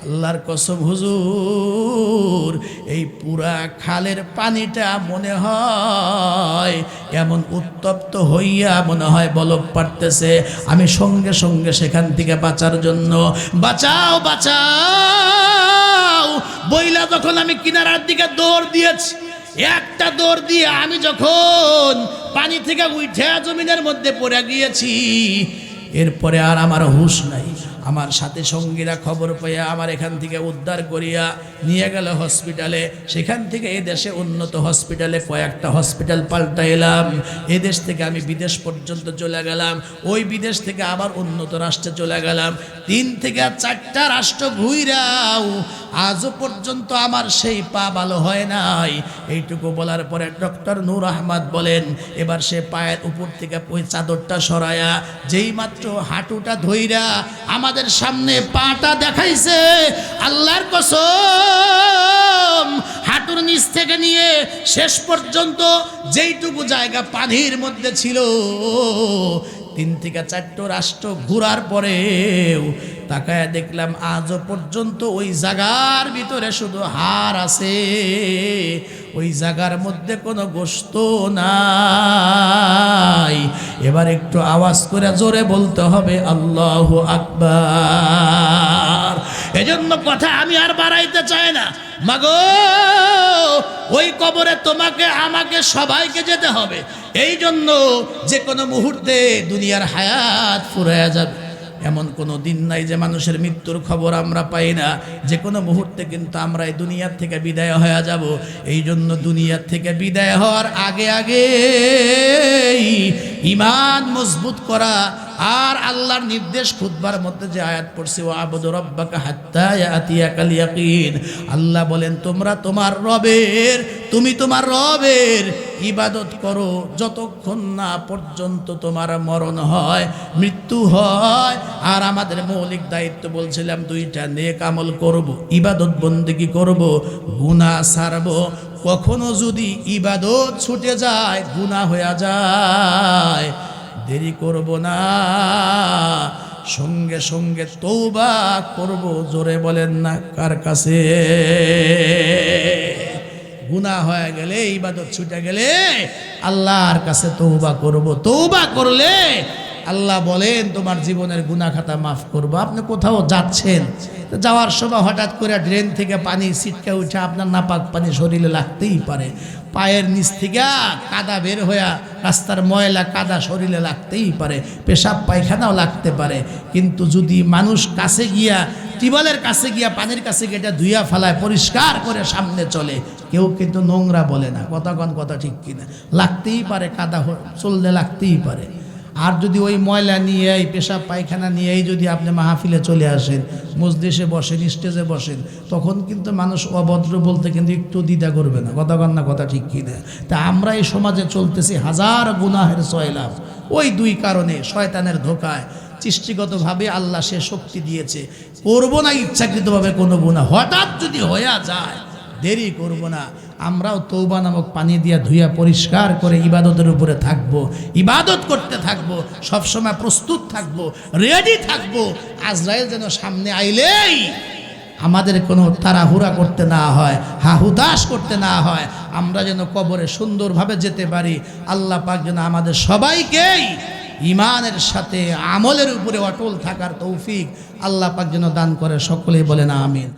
আল্লাহর কসম হুজুর, এই পুরা খালের পানিটা মনে হয় এমন উত্তপ্ত হইয়া মনে হয় বলক পাড়তেছে। আমি সঙ্গে সঙ্গে সেখান থেকে বাঁচার জন্য বাঁচাও বাঁচাও বইলা যখন আমি কিনারার দিকে দৌড় দিয়েছি, একটা দৌড় দিয়ে আমি যখন পানি থেকে উঠে জমিনের মধ্যে পড়ে গিয়েছি, এরপরে আর আমার হুঁশ নাই। আমার সাথে সঙ্গীরা খবর পেয়ে আমার এখান থেকে উদ্ধার করিয়া নিয়ে গেল হসপিটালে। সেখান থেকে এই দেশে উন্নত হসপিটালে কয়েকটা হসপিটাল পাল্টা এলাম। এই দেশ থেকে আমি বিদেশ পর্যন্ত চলে গেলাম, ওই বিদেশ থেকে আবার উন্নত রাষ্ট্রে চলে গেলাম। 3 থেকে 4টা রাষ্ট্র ঘুইরাও আজও পর্যন্ত আমার সেই পা ভালো হয় নাই। এইটুকু বলার পরে ডক্টর নূর আহমদ বলেন, এবার সে পায়ের উপর থেকে ওই চাদরটা সরায়া যেই মাত্র হাঁটুটা ধইরা আমাদের সামনে পাটা দেখাইছে, আল্লাহর কসম হাঁটুর নিচ থেকে নিয়ে শেষ পর্যন্ত যেইটুকু জায়গা পানির মধ্যে ছিল, 3 থেকে 4টা রাষ্ট্র ঘোরার পরেও তাকায় দেখলাম আজও পর্যন্ত ওই জায়গার ভিতরে শুধু হাড় আছে, ওই জায়গার মধ্যে কোনো গোশত নাই। এবার একটু আওয়াজ করে জোরে বলতে হবে আল্লাহু আকবার। এজন্য কথা আমি আর বাড়াইতে চাই না। মাগো, ওই কবরে তোমাকে আমাকে সবাইকে যেতে হবে। এই জন্য যে কোনো মুহূর্তে দুনিয়ার হায়াত ফুরায়া যাবে, এমন কোনো দিন নাই যে মানুষের মৃত্যুর খবর আমরা পাই না। যে কোনো মুহূর্তে কিন্তু আমরা এই দুনিয়ার থেকে বিদায় হয়ে যাব। এই জন্য দুনিয়ার থেকে বিদায় হওয়ার আগে আগে ঈমান মজবুত করা, আর আল্লাহর নির্দেশ খুতবার মধ্যে যে আয়াত পড়ছি, ওয়া আবুদু রাব্বাকা হাত্তা ইয়াতিয়াকাল ইয়াকিন। আল্লাহ বলেন তোমরা তোমার রবের, তুমি তোমার রবের ইবাদত করো যতক্ষণ না পর্যন্ত তোমার মরণ হয়, মৃত্যু হয়। আর আমাদের মৌলিক দায়িত্ব বলছিলাম 2টা, নেক আমল করব, ইবাদত বন্দেগী করব, গুনাহ ছাড়ব। কখনো যদি ইবাদত ছুটে যায়, গুনাহ হয়ে যায়, দেরি করব না, সঙ্গে সঙ্গে তওবা করব। জোরে বলেন না কার কাছে? গুনাহ হয়ে গেলে, ইবাদত ছুটে গেলে আল্লাহর কাছে তওবা করব। তওবা করলে আল্লাহ বলেন তোমার জীবনের গুনাহ খাতা মাফ করব। আপনি কোথাও যাচ্ছেন, যাওয়ার সময় হঠাৎ করে ড্রেন থেকে পানি ছিটকে উঠে আপনার নাপাক পানি শরীরে লাগতেই পারে, পায়ের নিচ থেকে কাদা বের হয়ে রাস্তার ময়লা কাদা শরীরে লাগতেই পারে, পেশাব পায়খানাও লাগতে পারে। কিন্তু যদি মানুষ কাছে গিয়া, টিউবওয়েলের কাছে গিয়া, পানির কাছে গিয়ে এটা ধুইয়া ফেলায়, পরিষ্কার করে সামনে চলে, কেউ কিন্তু নোংরা বলে না। কথা ঠিক কিনা? লাগতেই পারে, কাদা চললে লাগতেই পারে। আর যদি ওই ময়লা নিয়ে, এই পেশাব পায়খানা নিয়েই যদি আপনি মাহফিলে চলে আসেন, মজলিসে বসেন, স্টেজে বসেন, তখন কিন্তু মানুষ অভদ্র বলতে কিন্তু একটু দ্বিধা করবে না। কথা ঠিক কিনা? তা আমরা এই সমাজে চলতেছি হাজার গুনাহের সয়লাভ, ওই 2 কারণে, শয়তানের ধোকায়। সৃষ্টিগতভাবে আল্লাহ সে শক্তি দিয়েছে, করব না ইচ্ছাকৃতভাবে কোনো গুনাহ। হঠাৎ যদি হয়ে যায়, দেরি করব না। আমরাও তওবা নামক পানি দিয়া ধুইয়া পরিষ্কার করে ইবাদতের উপরে থাকব, ইবাদত করতে থাকব, সবসময় প্রস্তুত থাকব, রেডি থাকব। আজরাইল যেন সামনে আইলেই আমাদের কোনো তাড়াহুড়া করতে না হয়, হাহুতাশ করতে না হয়, আমরা যেন কবরে সুন্দরভাবে যেতে পারি। আল্লাহ পাক যেন আমাদের সবাইকেই ঈমানের সাথে আমলের উপরে অটল থাকার তৌফিক আল্লাহ পাক যেন দান করে। সকলেই বলেন আমিন।